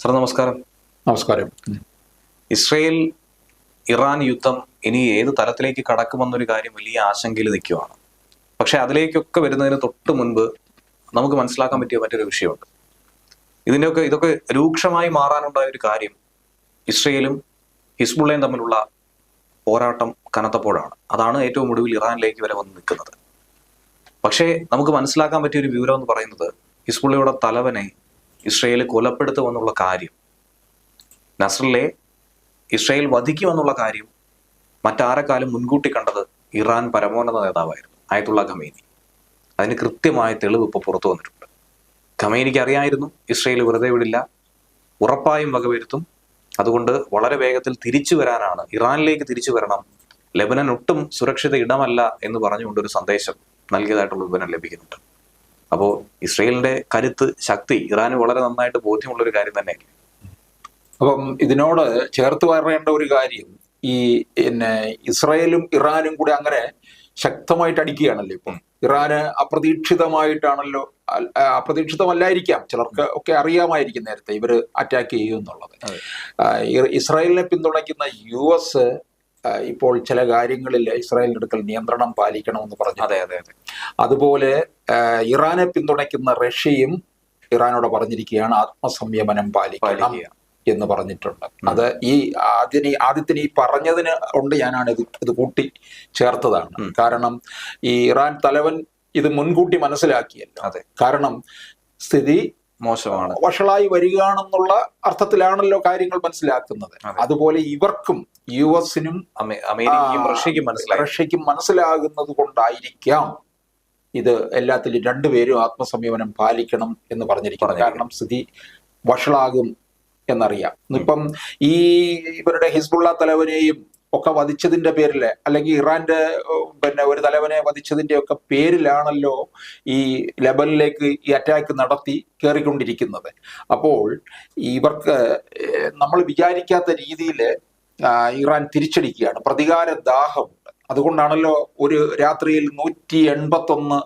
Sir നമസ്കാരം. നമസ്കാരം. Israel Iran യുദ്ധം ഇനി ഏത് തലത്തിലേക്ക് കടക്കുമെന്നൊരു കാര്യം വലിയ ആശങ്കയിൽ നിൽക്കുകയാണ്. പക്ഷെ അതിലേക്കൊക്കെ വരുന്നതിന് തൊട്ട് മുൻപ് നമുക്ക് മനസ്സിലാക്കാൻ പറ്റിയ മറ്റൊരു വിഷയമുണ്ട്. ഇതൊക്കെ രൂക്ഷമായി മാറാനുണ്ടായ ഒരു കാര്യം ഇസ്രയേലും ഹിസ്ബുള്ളയും തമ്മിലുള്ള പോരാട്ടം കനത്തപ്പോഴാണ്. അതാണ് ഏറ്റവും ഒടുവിൽ ഇറാനിലേക്ക് വരെ വന്ന് നിൽക്കുന്നത്. പക്ഷേ നമുക്ക് മനസ്സിലാക്കാൻ പറ്റിയ ഒരു വിവരം എന്ന് പറയുന്നത് ഹിസ്ബുള്ളയുടെ തലവനെ ഇസ്രയേൽ കൊലപ്പെടുത്തുമെന്നുള്ള കാര്യം, നസ്രല്ലെ ഇസ്രയേൽ വധിക്കുമെന്നുള്ള കാര്യം മറ്റാരെക്കാളും മുൻകൂട്ടി കണ്ടത് ഇറാൻ പരമോന്നത നേതാവായിരുന്നു ആയത്തുള്ള ഖമേനി. അതിന് കൃത്യമായ തെളിവ് ഇപ്പോൾ പുറത്തു വന്നിട്ടുണ്ട്. ഖമേനിക്ക് അറിയായിരുന്നു ഇസ്രയേൽ വെറുതെ വിടില്ല, ഉറപ്പായും വകവരുത്തും. അതുകൊണ്ട് വളരെ വേഗത്തിൽ തിരിച്ചു വരാനാണ്, ഇറാനിലേക്ക് തിരിച്ചു വരണം, ലെബനൻ ഒട്ടും സുരക്ഷിത ഇടമല്ല എന്ന് പറഞ്ഞുകൊണ്ടൊരു സന്ദേശം നൽകിയതായിട്ടുള്ള വിവരം ലഭിക്കുന്നുണ്ട്. അപ്പോൾ ഇസ്രയേലിന്റെ കരുത്ത്, ശക്തി ഇറാന് വളരെ നന്നായിട്ട് ബോധ്യമുള്ളൊരു കാര്യം തന്നെയല്ലേ. അപ്പം ഇതിനോട് ചേർത്ത് പറയേണ്ട ഒരു കാര്യം, ഈ ഇസ്രായേലും ഇറാനും കൂടെ അങ്ങനെ ശക്തമായിട്ട് അടിക്കുകയാണല്ലോ. ഇപ്പം ഇറാന് അപ്രതീക്ഷിതമായിട്ടാണല്ലോ, അപ്രതീക്ഷിതമല്ലായിരിക്കാം, ചിലർക്ക് ഒക്കെ അറിയാമായിരിക്കും നേരത്തെ ഇവര് അറ്റാക്ക് ചെയ്യും എന്നുള്ളത്. ഇസ്രായേലിനെ പിന്തുണയ്ക്കുന്ന US ഇപ്പോൾ ചില കാര്യങ്ങളിൽ ഇസ്രായേലിന്റെ അടുക്കൽ നിയന്ത്രണം പാലിക്കണമെന്ന് പറഞ്ഞു. അതെ അതെ അതെ. അതുപോലെ ഇറാനെ പിന്തുണയ്ക്കുന്ന റഷ്യയും ഇറാനോട് പറഞ്ഞിരിക്കുകയാണ് ആത്മസംയമനം പാലിക്കണം എന്ന് പറഞ്ഞിട്ടുണ്ട്. അത് ഈ ആദ്യത്തിന് ഈ പറഞ്ഞതിന് കൊണ്ട് ഞാനാണ് ഇത് കൂട്ടി ചേർത്തതാണ്. കാരണം ഈ ഇറാൻ തലവൻ ഇത് മുൻകൂട്ടി മനസ്സിലാക്കിയല്ലോ. അതെ, കാരണം സ്ഥിതി മോശമാണ്, വഷളായി വരികയാണെന്നുള്ള അർത്ഥത്തിലാണല്ലോ കാര്യങ്ങൾ മനസ്സിലാക്കുന്നത്. അതുപോലെ ഇവർക്കും US-നും റഷ്യക്കും മനസ്സിലാകുന്നത് കൊണ്ടായിരിക്കാം ഇത് എല്ലാത്തിലും രണ്ടുപേരും ആത്മസംയമനം പാലിക്കണം എന്ന് പറഞ്ഞിരിക്കുന്നത്. കാരണം സ്ഥിതി വഷളാകും എന്നറിയാം. ഇപ്പം ഈ ഇവരുടെ ഹിസ്ബുള്ള തലവനെയും ഒക്കെ വധിച്ചതിന്റെ പേരില്, അല്ലെങ്കിൽ ഇറാന്റെ ഒരു തലവനെ വധിച്ചതിന്റെ ഒക്കെ പേരിലാണല്ലോ ഈ ലെബനിലേക്ക് ഈ അറ്റാക്ക് നടത്തി കയറിക്കൊണ്ടിരിക്കുന്നത്. അപ്പോൾ ഇവർക്ക് നമ്മൾ വിചാരിക്കാത്ത രീതിയിൽ ഇറാൻ തിരിച്ചടിക്കുകയാണ്. പ്രതികാര ദാഹമുണ്ട്. അതുകൊണ്ടാണല്ലോ ഒരു രാത്രിയിൽ 181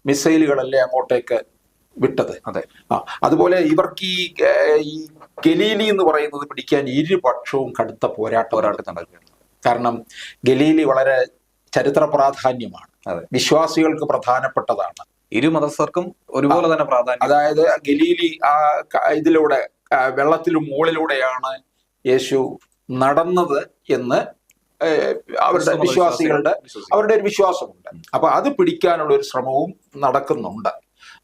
മിസൈലുകളല്ലേ അങ്ങോട്ടേക്ക് വിട്ടത്. അതെ. അതുപോലെ ഇവർക്ക് ഈ ഗലീലി എന്ന് പറയുന്നത് പിടിക്കാൻ ഇരുപക്ഷവും കടുത്ത പോരാട്ടം നടക്കുകയാണ്. കാരണം ഗലീലി വളരെ ചരിത്ര പ്രാധാന്യമാണ്, വിശ്വാസികൾക്ക് പ്രധാനപ്പെട്ടതാണ്, ഇരു മതസ്ഥർക്കും ഒരുപോലെ തന്നെ പ്രാധാന്യം. അതായത് ഗലീലി ഇതിലൂടെ വെള്ളത്തിലും മുകളിലൂടെയാണ് യേശു നടന്നത് എന്ന് അവരുടെ അവരുടെ ഒരു വിശ്വാസമുണ്ട്. അപ്പൊ അത് പിടിക്കാനുള്ള ഒരു ശ്രമവും നടക്കുന്നുണ്ട്.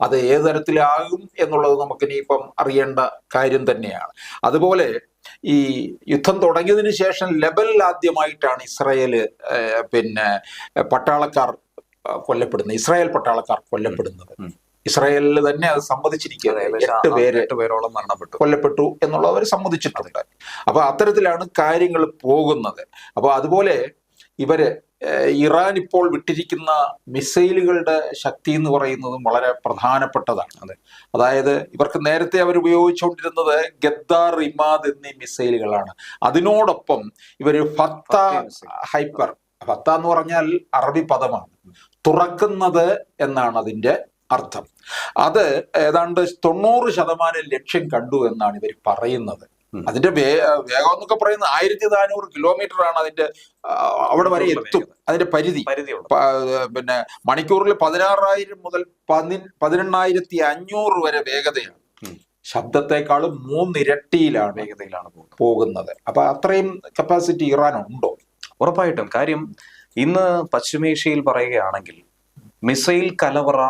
അത് ഏത് തരത്തിലാകും എന്നുള്ളത് നമുക്കിനിയിപ്പം അറിയേണ്ട കാര്യം തന്നെയാണ്. അതുപോലെ ഈ യുദ്ധം തുടങ്ങിയതിനു ശേഷം ലെബനിൽ ആദ്യമായിട്ടാണ് ഇസ്രായേല് പട്ടാളക്കാർ കൊല്ലപ്പെടുന്നത്, ഇസ്രായേൽ പട്ടാളക്കാർ കൊല്ലപ്പെടുന്നത്. ഇസ്രായേലിൽ തന്നെ അത് സമ്മതിച്ചിരിക്കുന്നത്. 8 പേരോളം കൊല്ലപ്പെട്ടു എന്നുള്ളത് അവർ സമ്മതിച്ചിട്ടുണ്ട്. അപ്പൊ അത്തരത്തിലാണ് കാര്യങ്ങൾ പോകുന്നത്. അപ്പൊ അതുപോലെ ഇവര് ഇറാൻ ഇപ്പോൾ വിട്ടിരിക്കുന്ന മിസൈലുകളുടെ ശക്തി എന്ന് പറയുന്നതും വളരെ പ്രധാനപ്പെട്ടതാണ്. അതായത് ഇവർക്ക് നേരത്തെ അവർ ഉപയോഗിച്ചുകൊണ്ടിരുന്നത് ഗദ്ദാർ, റിമാദ് എന്നീ മിസൈലുകളാണ്. അതിനോടൊപ്പം ഇവര് ഫത്ത ഹൈപ്പർ, ഫത്ത എന്ന് പറഞ്ഞാൽ അറബി പദമാണ്, തുറക്കുന്നത് എന്നാണ് അതിന്റെ അർത്ഥം. അത് ഏതാണ്ട് 90% ലക്ഷ്യം കണ്ടു എന്നാണ് ഇവർ പറയുന്നത്. അതിന്റെ വേഗം എന്നൊക്കെ പറയുന്നത് 1400 കിലോമീറ്റർ ആണ് അതിന്റെ, അവിടെ വരെ എത്തും അതിന്റെ പരിധി. മണിക്കൂറിൽ 16,000 മുതൽ 18,500 വരെ വേഗതയാണ്. ശബ്ദത്തെക്കാളും 3 ഇരട്ടിയിലാണ് വേഗതയിലാണ് പോകുന്നത്. അപ്പൊ അത്രയും കപ്പാസിറ്റി ഇറാൻ ഉണ്ടോ? ഉറപ്പായിട്ടും. കാര്യം ഇന്ന് പശ്ചിമേഷ്യയിൽ പറയുകയാണെങ്കിൽ മിസൈൽ കലവറ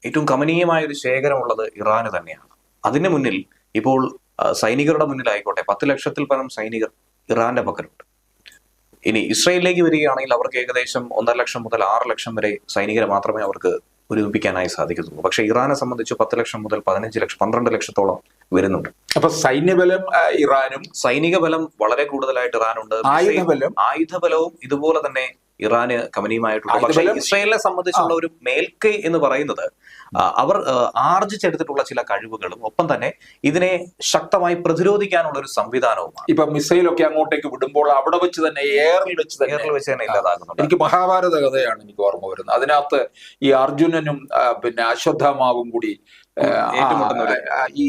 ഏറ്റവും കമനീയമായ ഒരു ശേഖരമുള്ളത് ഇറാന് തന്നെയാണ്. അതിന് മുന്നിൽ ഇപ്പോൾ സൈനികരുടെ മുന്നിലായിക്കോട്ടെ 10 ലക്ഷത്തിൽ പരം സൈനികർ ഇറാന്റെ പക്കലുണ്ട്. ഇനി ഇസ്രയേലിലേക്ക് വരികയാണെങ്കിൽ അവർക്ക് ഏകദേശം 1.5 ലക്ഷം മുതൽ 6 ലക്ഷം വരെ സൈനികരെ മാത്രമേ അവർക്ക് ഒരുമിപ്പിക്കാനായി സാധിക്കത്തുള്ളൂ. പക്ഷെ ഇറാനെ സംബന്ധിച്ച് 10 ലക്ഷം മുതൽ 15 ലക്ഷം 12 ലക്ഷത്തോളം വരുന്നുണ്ട്. അപ്പൊ സൈന്യബലം ഇറാനും, സൈനിക ബലം വളരെ കൂടുതലായിട്ട് ഇറാനുണ്ട്. ആയുധബലവും ഇതുപോലെ തന്നെ ഇറാന് കമനീയമായിട്ടുള്ള. പക്ഷേ ഇസ്രയേലിനെ സംബന്ധിച്ചുള്ള ഒരു മേൽക്കൈ എന്ന് പറയുന്നത് അവർ ആർജിച്ചെടുത്തിട്ടുള്ള ചില കഴിവുകളും ഒപ്പം തന്നെ ഇതിനെ ശക്തമായി പ്രതിരോധിക്കാനുള്ള ഒരു സംവിധാനവുമാണ്. ഇപ്പൊ മിസൈലൊക്കെ അങ്ങോട്ടേക്ക് വിടുമ്പോൾ അവിടെ വെച്ച് തന്നെ എയറിൽ വെച്ച് തന്നെ ഇല്ലാതാകുന്നുണ്ട്. എനിക്ക് മഹാഭാരത കഥയാണ് എനിക്ക് ഓർമ്മ വരുന്നത്. അതിനകത്ത് ഈ അർജുനനും അശ്വത്ഥാമാവും കൂടി ഈ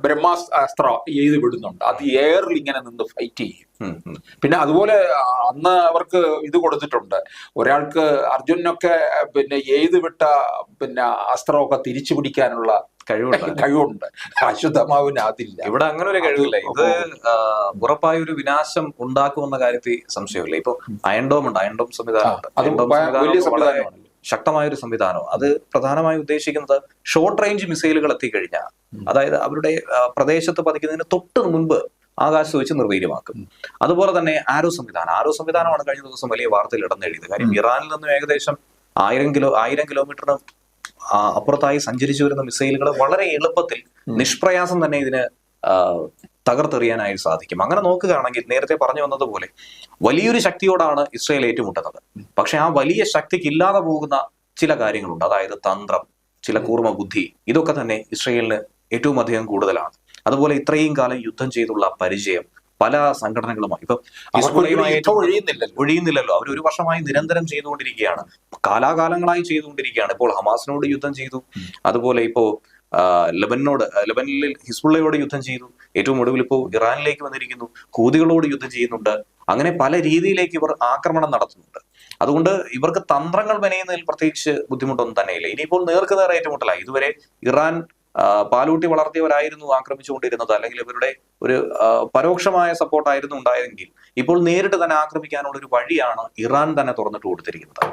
ബ്രഹ്മാസ്ത്ര എഴുതി വിടുന്നുണ്ട്. അത് എയറിൽ ഇങ്ങനെ നിന്ന് ഫൈറ്റ് ചെയ്യും. പിന്നെ അതുപോലെ അന്ന് അവർക്ക് ഇത് കൊടുത്തിട്ടുണ്ട്, ഒരാൾക്ക് അർജുനൊക്കെ പിന്നെ എഴുതി വിട്ട പിന്നെ അസ്ത്രമൊക്കെ തിരിച്ചു പിടിക്കാനുള്ള കഴിവുണ്ട്. അശ്വത്ഥമാവിന് അതില്ല. ഇവിടെ അങ്ങനെ ഒരു കഴിവില്ല. ഇത് ഉറപ്പായ ഒരു വിനാശം ഉണ്ടാക്കുമെന്ന കാര്യത്തിൽ സംശയമില്ല. ഇപ്പൊ അയൺഡോം ഉണ്ട്, അയൺഡോം സംവിധാനമുണ്ട്. ശക്തമായ ഒരു സംവിധാനം. അത് പ്രധാനമായും ഉദ്ദേശിക്കുന്നത് ഷോർട്ട് റേഞ്ച് മിസൈലുകൾ എത്തിക്കഴിഞ്ഞാൽ, അതായത് അവരുടെ പ്രദേശത്ത് പതിക്കുന്നതിന് തൊട്ട് മുൻപ് ആകാശത്ത് വെച്ച് നിർവീര്യമാക്കും. അതുപോലെ തന്നെ ആരോ സംവിധാനമാണ് കഴിഞ്ഞ ദിവസം വലിയ വാർത്തയിൽ ഇടന്നെഴുതിയത്. കാര്യം ഇറാനിൽ നിന്നും ഏകദേശം 1000 കിലോമീറ്ററിന് അപ്പുറത്തായി സഞ്ചരിച്ചു വരുന്ന മിസൈലുകൾ വളരെ എളുപ്പത്തിൽ നിഷ്പ്രയാസം തന്നെ ഇതിന് തകർത്തെറിയാനായി സാധിക്കും. അങ്ങനെ നോക്കുകയാണെങ്കിൽ നേരത്തെ പറഞ്ഞു വന്നതുപോലെ വലിയൊരു ശക്തിയോടാണ് ഇസ്രയേൽ ഏറ്റുമുട്ടുന്നത്. പക്ഷെ ആ വലിയ ശക്തിക്ക് ഇല്ലാതെ പോകുന്ന ചില കാര്യങ്ങളുണ്ട്. അതായത് തന്ത്രം, ചില കൂർമ്മ ബുദ്ധി, ഇതൊക്കെ തന്നെ ഇസ്രയേലിന് ഏറ്റവും അധികം കൂടുതലാണ്. അതുപോലെ ഇത്രയും കാലം യുദ്ധം ചെയ്തുള്ള പരിചയം പല സംഘടനകളുമായി ഇപ്പൊ ഒഴിയുന്നില്ലല്ലോ. അവർ 1 വർഷമായി നിരന്തരം ചെയ്തുകൊണ്ടിരിക്കുകയാണ്, കാലാകാലങ്ങളായി ചെയ്തുകൊണ്ടിരിക്കുകയാണ്. ഇപ്പോൾ ഹമാസിനോട് യുദ്ധം ചെയ്തു, അതുപോലെ ഇപ്പോ ലെബനിൽ ഹിസ്ബുള്ളയോട് യുദ്ധം ചെയ്തു, ഏറ്റവും ഒടുവിൽ ഇപ്പോൾ ഇറാനിലേക്ക് വന്നിരിക്കുന്നു, ഹൂതികളോട് യുദ്ധം ചെയ്യുന്നുണ്ട്. അങ്ങനെ പല രീതിയിലേക്ക് ഇവർ ആക്രമണം നടത്തുന്നുണ്ട്. അതുകൊണ്ട് ഇവർക്ക് തന്ത്രങ്ങൾ മെനയുന്നതിൽ പ്രത്യേകിച്ച് ബുദ്ധിമുട്ടൊന്നും തന്നെയില്ല. ഇനിയിപ്പോൾ നേർക്കുനേർ ഏറ്റുമുട്ടലായി. ഇതുവരെ ഇറാൻ പാലൂട്ടി വളർത്തിയവരായിരുന്നു ആക്രമിച്ചുകൊണ്ടിരുന്നത്, അല്ലെങ്കിൽ ഇവരുടെ ഒരു പരോക്ഷമായ സപ്പോർട്ടായിരുന്നു ഉണ്ടായതെങ്കിൽ ഇപ്പോൾ നേരിട്ട് തന്നെ ആക്രമിക്കാനുള്ള ഒരു വഴിയാണ് ഇറാൻ തന്നെ തുറന്നിട്ട് കൊടുത്തിരിക്കുന്നത്.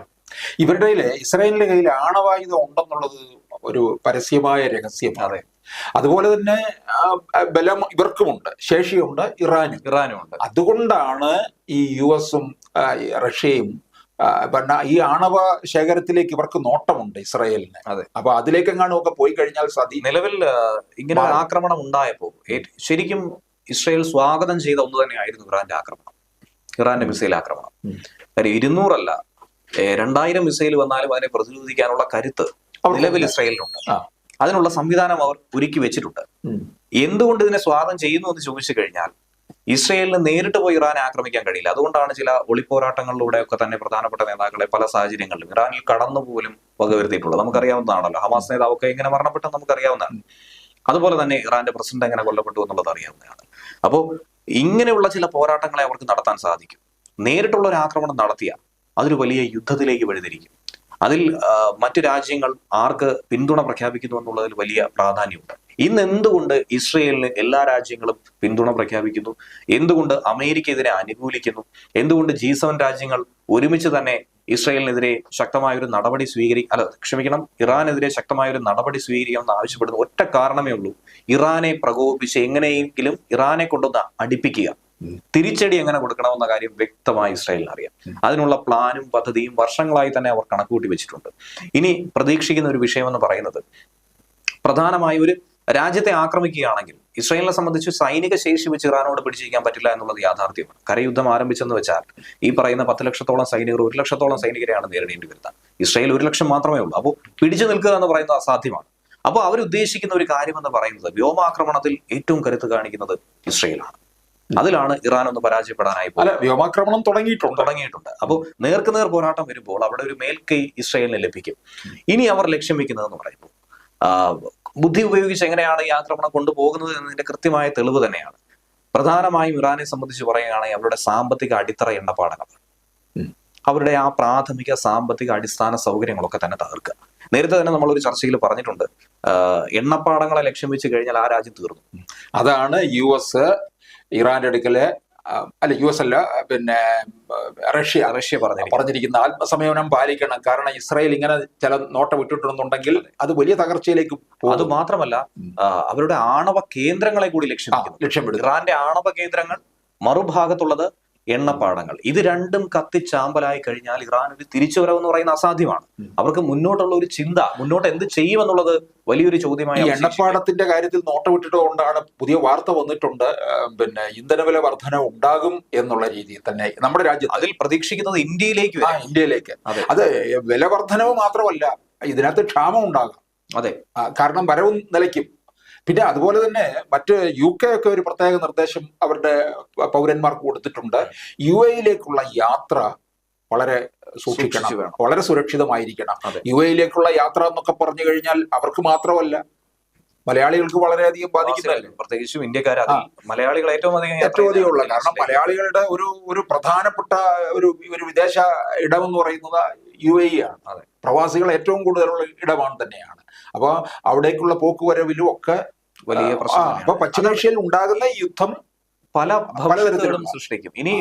ഇവരുടെ ഇസ്രായേലിന്റെ കയ്യിൽ ആണവായുധം ഉണ്ടെന്നുള്ളത് ഒരു പരസ്യമായ രഹസ്യമാണ്. അതുപോലെ തന്നെ ബലം ഇവർക്കുമുണ്ട്, ശേഷിയുണ്ട് ഇറാനുമുണ്ട്. അതുകൊണ്ടാണ് ഈ US-ഉം റഷ്യയും ഈ ആണവ ശേഖരത്തിലേക്ക് ഇവർക്ക് നോട്ടമുണ്ട് ഇസ്രായേലിന്. അപ്പൊ അതിലേക്കെങ്ങാനും ഒക്കെ പോയി കഴിഞ്ഞാൽ നിലവിൽ ഇങ്ങനെ ആക്രമണം ഉണ്ടായപ്പോ ശരിക്കും ഇസ്രായേൽ സ്വാഗതം ചെയ്ത ഒന്ന് തന്നെയായിരുന്നു ഇറാന്റെ ആക്രമണം, ഇറാന്റെ മിസൈൽ ആക്രമണം. കാര്യം 200 അല്ല 2000 മിസൈൽ വന്നാലും അതിനെ പ്രതിരോധിക്കാനുള്ള കരുത്ത് നിലവിൽ ഇസ്രായേലിനുണ്ട്. അതിനുള്ള സംവിധാനം അവർ ഒരുക്കി വെച്ചിട്ടുണ്ട്. എന്തുകൊണ്ട് ഇതിനെ സ്വാഗതം ചെയ്യുന്നു എന്ന് ചോദിച്ചു കഴിഞ്ഞാൽ, ഇസ്രയേലിന് നേരിട്ട് പോയി ഇറാനെ ആക്രമിക്കാൻ കഴിയില്ല. അതുകൊണ്ടാണ് ചില ഒളിപ്പോരാട്ടങ്ങളിലൂടെ ഒക്കെ തന്നെ പ്രധാനപ്പെട്ട നേതാക്കളെ പല സാഹചര്യങ്ങളിലും ഇറാനിൽ കടന്നു പോലും വകവരുത്തിയിട്ടുള്ളത്. നമുക്കറിയാവുന്നതാണല്ലോ. ഹമാസ് നേതാവൊക്കെ എങ്ങനെ മരണപ്പെട്ടെന്ന് നമുക്കറിയാവുന്നതാണ്. അതുപോലെ തന്നെ ഇറാന്റെ പ്രസിഡന്റ് എങ്ങനെ കൊല്ലപ്പെട്ടു എന്നുള്ളത് അറിയാവുന്നതാണ്. അപ്പോൾ ഇങ്ങനെയുള്ള ചില പോരാട്ടങ്ങളെ അവർക്ക് നടത്താൻ സാധിക്കും. നേരിട്ടുള്ള ഒരു ആക്രമണം നടത്തിയ അതൊരു വലിയ യുദ്ധത്തിലേക്ക് വഴിതിരിക്കും. അതിൽ മറ്റു രാജ്യങ്ങൾ ആർക്ക് പിന്തുണ പ്രഖ്യാപിക്കുന്നു എന്നുള്ളതിൽ വലിയ പ്രാധാന്യമുണ്ട്. ഇന്ന് എന്തുകൊണ്ട് ഇസ്രയേലിന് എല്ലാ രാജ്യങ്ങളും പിന്തുണ പ്രഖ്യാപിക്കുന്നു? എന്തുകൊണ്ട് അമേരിക്ക ഇതിനെ അനുകൂലിക്കുന്നു? എന്തുകൊണ്ട് G7 രാജ്യങ്ങൾ ഒരുമിച്ച് തന്നെ ഇസ്രയേലിനെതിരെ ശക്തമായൊരു നടപടി ഇറാനെതിരെ ശക്തമായൊരു നടപടി സ്വീകരിക്കണമെന്ന് ആവശ്യപ്പെടുന്ന ഒറ്റ കാരണമേ ഉള്ളൂ. ഇറാനെ പ്രകോപിപ്പിച്ച് എങ്ങനെയെങ്കിലും ഇറാനെ കൊണ്ടൊന്ന് അടുപ്പിക്കുക, തിരിച്ചടി എങ്ങനെ കൊടുക്കണമെന്ന കാര്യം വ്യക്തമായി ഇസ്രായേലിന് അറിയാം. അതിനുള്ള പ്ലാനും പദ്ധതിയും വർഷങ്ങളായി തന്നെ അവർ കണക്കുകൂട്ടി വെച്ചിട്ടുണ്ട്. ഇനി പ്രതീക്ഷിക്കുന്ന ഒരു വിഷയമെന്ന് പറയുന്നത്, പ്രധാനമായി ഒരു രാജ്യത്തെ ആക്രമിക്കുകയാണെങ്കിൽ ഇസ്രായേലിനെ സംബന്ധിച്ച് സൈനിക ശേഷി വെച്ച് ഇറാനോട് പിടിച്ചിരിക്കാൻ പറ്റില്ല എന്നുള്ളത് യാഥാർത്ഥ്യമാണ്. കരയുദ്ധം ആരംഭിച്ചെന്ന് വെച്ചാൽ ഈ പറയുന്ന 10 ലക്ഷത്തോളം സൈനികർ 1 ലക്ഷത്തോളം സൈനികരെയാണ് നേരിടേണ്ടി വരുന്നത്. ഇസ്രായേൽ 1 ലക്ഷം മാത്രമേ ഉള്ളൂ. അപ്പോൾ പിടിച്ചു നിൽക്കുക എന്ന് പറയുന്നത് അസാധ്യമാണ്. അപ്പോൾ അവരുദ്ദേശിക്കുന്ന ഒരു കാര്യമെന്ന് പറയുന്നത്, വ്യോമാക്രമണത്തിൽ ഏറ്റവും കരുത്ത് കാണിക്കുന്നത് ഇസ്രായേലാണ്. അതിലാണ് ഇറാൻ ഒന്ന് പരാജയപ്പെടാനായി വ്യോമാക്രമണം തുടങ്ങിയിട്ടുണ്ട്. അപ്പോൾ നേർക്കുനേർ പോരാട്ടം വരുമ്പോൾ അവിടെ ഒരു മേൽക്കൈ ഇസ്രായേലിന് ലഭിക്കും. ഇനി അവർ ലക്ഷ്യം വെക്കുന്നതെന്ന് പറയുമ്പോൾ ബുദ്ധി ഉപയോഗിച്ച് എങ്ങനെയാണ് ഈ ആക്രമണം കൊണ്ടുപോകുന്നത് എന്നതിന്റെ കൃത്യമായ തെളിവ് തന്നെയാണ്. പ്രധാനമായും ഇറാനെ സംബന്ധിച്ച് പറയുകയാണെങ്കിൽ അവരുടെ സാമ്പത്തിക അടിത്തറ എണ്ണപ്പാടങ്ങളാണ്. അവരുടെ ആ പ്രാഥമിക സാമ്പത്തിക അടിസ്ഥാന സൗകര്യങ്ങളൊക്കെ തന്നെ തകർക്കുക. നേരത്തെ തന്നെ നമ്മളൊരു ചർച്ചയിൽ പറഞ്ഞിട്ടുണ്ട്, എണ്ണപ്പാടങ്ങളെ ലക്ഷ്യം വെച്ച് കഴിഞ്ഞാൽ ആ രാജ്യം തീർന്നു. അതാണ് US ഇറാന്റെ അടുക്കല് US അല്ല, പിന്നെ റഷ്യ പറഞ്ഞിരിക്കുന്ന ആത്മസംയമനം പാലിക്കണം. കാരണം ഇസ്രായേൽ ഇങ്ങനെ ചില നോട്ടം വിട്ടിട്ടുണ്ടെന്നുണ്ടെങ്കിൽ അത് വലിയ തകർച്ചയിലേക്ക് പോകും. അത് മാത്രമല്ല, അവരുടെ ആണവ കേന്ദ്രങ്ങളെ കൂടി ലക്ഷ്യമിടും. ഇറാന്റെ ആണവ കേന്ദ്രങ്ങൾ, മറുഭാഗത്തുള്ളത് എണ്ണപ്പാടങ്ങൾ. ഇത് രണ്ടും കത്തിച്ചാമ്പലായി കഴിഞ്ഞാൽ ഇറാൻ ഒരു തിരിച്ചുവരവെന്ന് പറയുന്ന അസാധ്യമാണ്. അവർക്ക് മുന്നോട്ടുള്ള ഒരു ചിന്ത, മുന്നോട്ട് എന്ത് ചെയ്യുമെന്നുള്ളത് വലിയൊരു ചോദ്യമായി. എണ്ണപ്പാടത്തിന്റെ കാര്യത്തിൽ നോട്ടമിട്ടിട്ട് കൊണ്ടാണ് പുതിയ വാർത്ത വന്നിട്ടുണ്ട്, പിന്നെ ഇന്ധനവില വർധന ഉണ്ടാകും എന്നുള്ള രീതിയിൽ തന്നെ നമ്മുടെ രാജ്യത്ത്. അതിൽ പ്രതീക്ഷിക്കുന്നത് ഇന്ത്യയിലേക്ക്. അത് വില വർധനവ് മാത്രമല്ല, ഇതിനകത്ത് ക്ഷാമം ഉണ്ടാകാം. കാരണം വരവും നിലയ്ക്കും. പിന്നെ അതുപോലെ തന്നെ മറ്റ് UK ഒക്കെ ഒരു പ്രത്യേക നിർദ്ദേശം അവരുടെ പൗരന്മാർക്ക് കൊടുത്തിട്ടുണ്ട്. UAE-യിലേക്കുള്ള യാത്ര വളരെ സൂക്ഷിക്കണം, വളരെ സുരക്ഷിതമായിരിക്കണം. UAE-യിലേക്കുള്ള യാത്ര എന്നൊക്കെ പറഞ്ഞു കഴിഞ്ഞാൽ അവർക്ക് മാത്രമല്ല, മലയാളികൾക്ക് വളരെയധികം ബാധിക്കുന്നതല്ലേ. പ്രത്യേകിച്ചും ഇന്ത്യക്കാർ, മലയാളികൾ ഏറ്റവും അധികം അധികമുള്ള, കാരണം മലയാളികളുടെ ഒരു പ്രധാനപ്പെട്ട ഒരു വിദേശ ഇടമെന്ന് പറയുന്നത് UAE ആണ്. പ്രവാസികൾ ഏറ്റവും കൂടുതലുള്ള ഇടമാണ് തന്നെയാണ്. അപ്പൊ അവിടേക്കുള്ള പോക്കുവരവിലും ഒക്കെ വലിയ പ്രശ്നം. അപ്പൊ പശ്ചിമേഷ്യയിൽ ഉണ്ടാകുന്ന ഈ യുദ്ധം പല ഭവിഷ്യത്തുകളും സൃഷ്ടിക്കും. ഇനി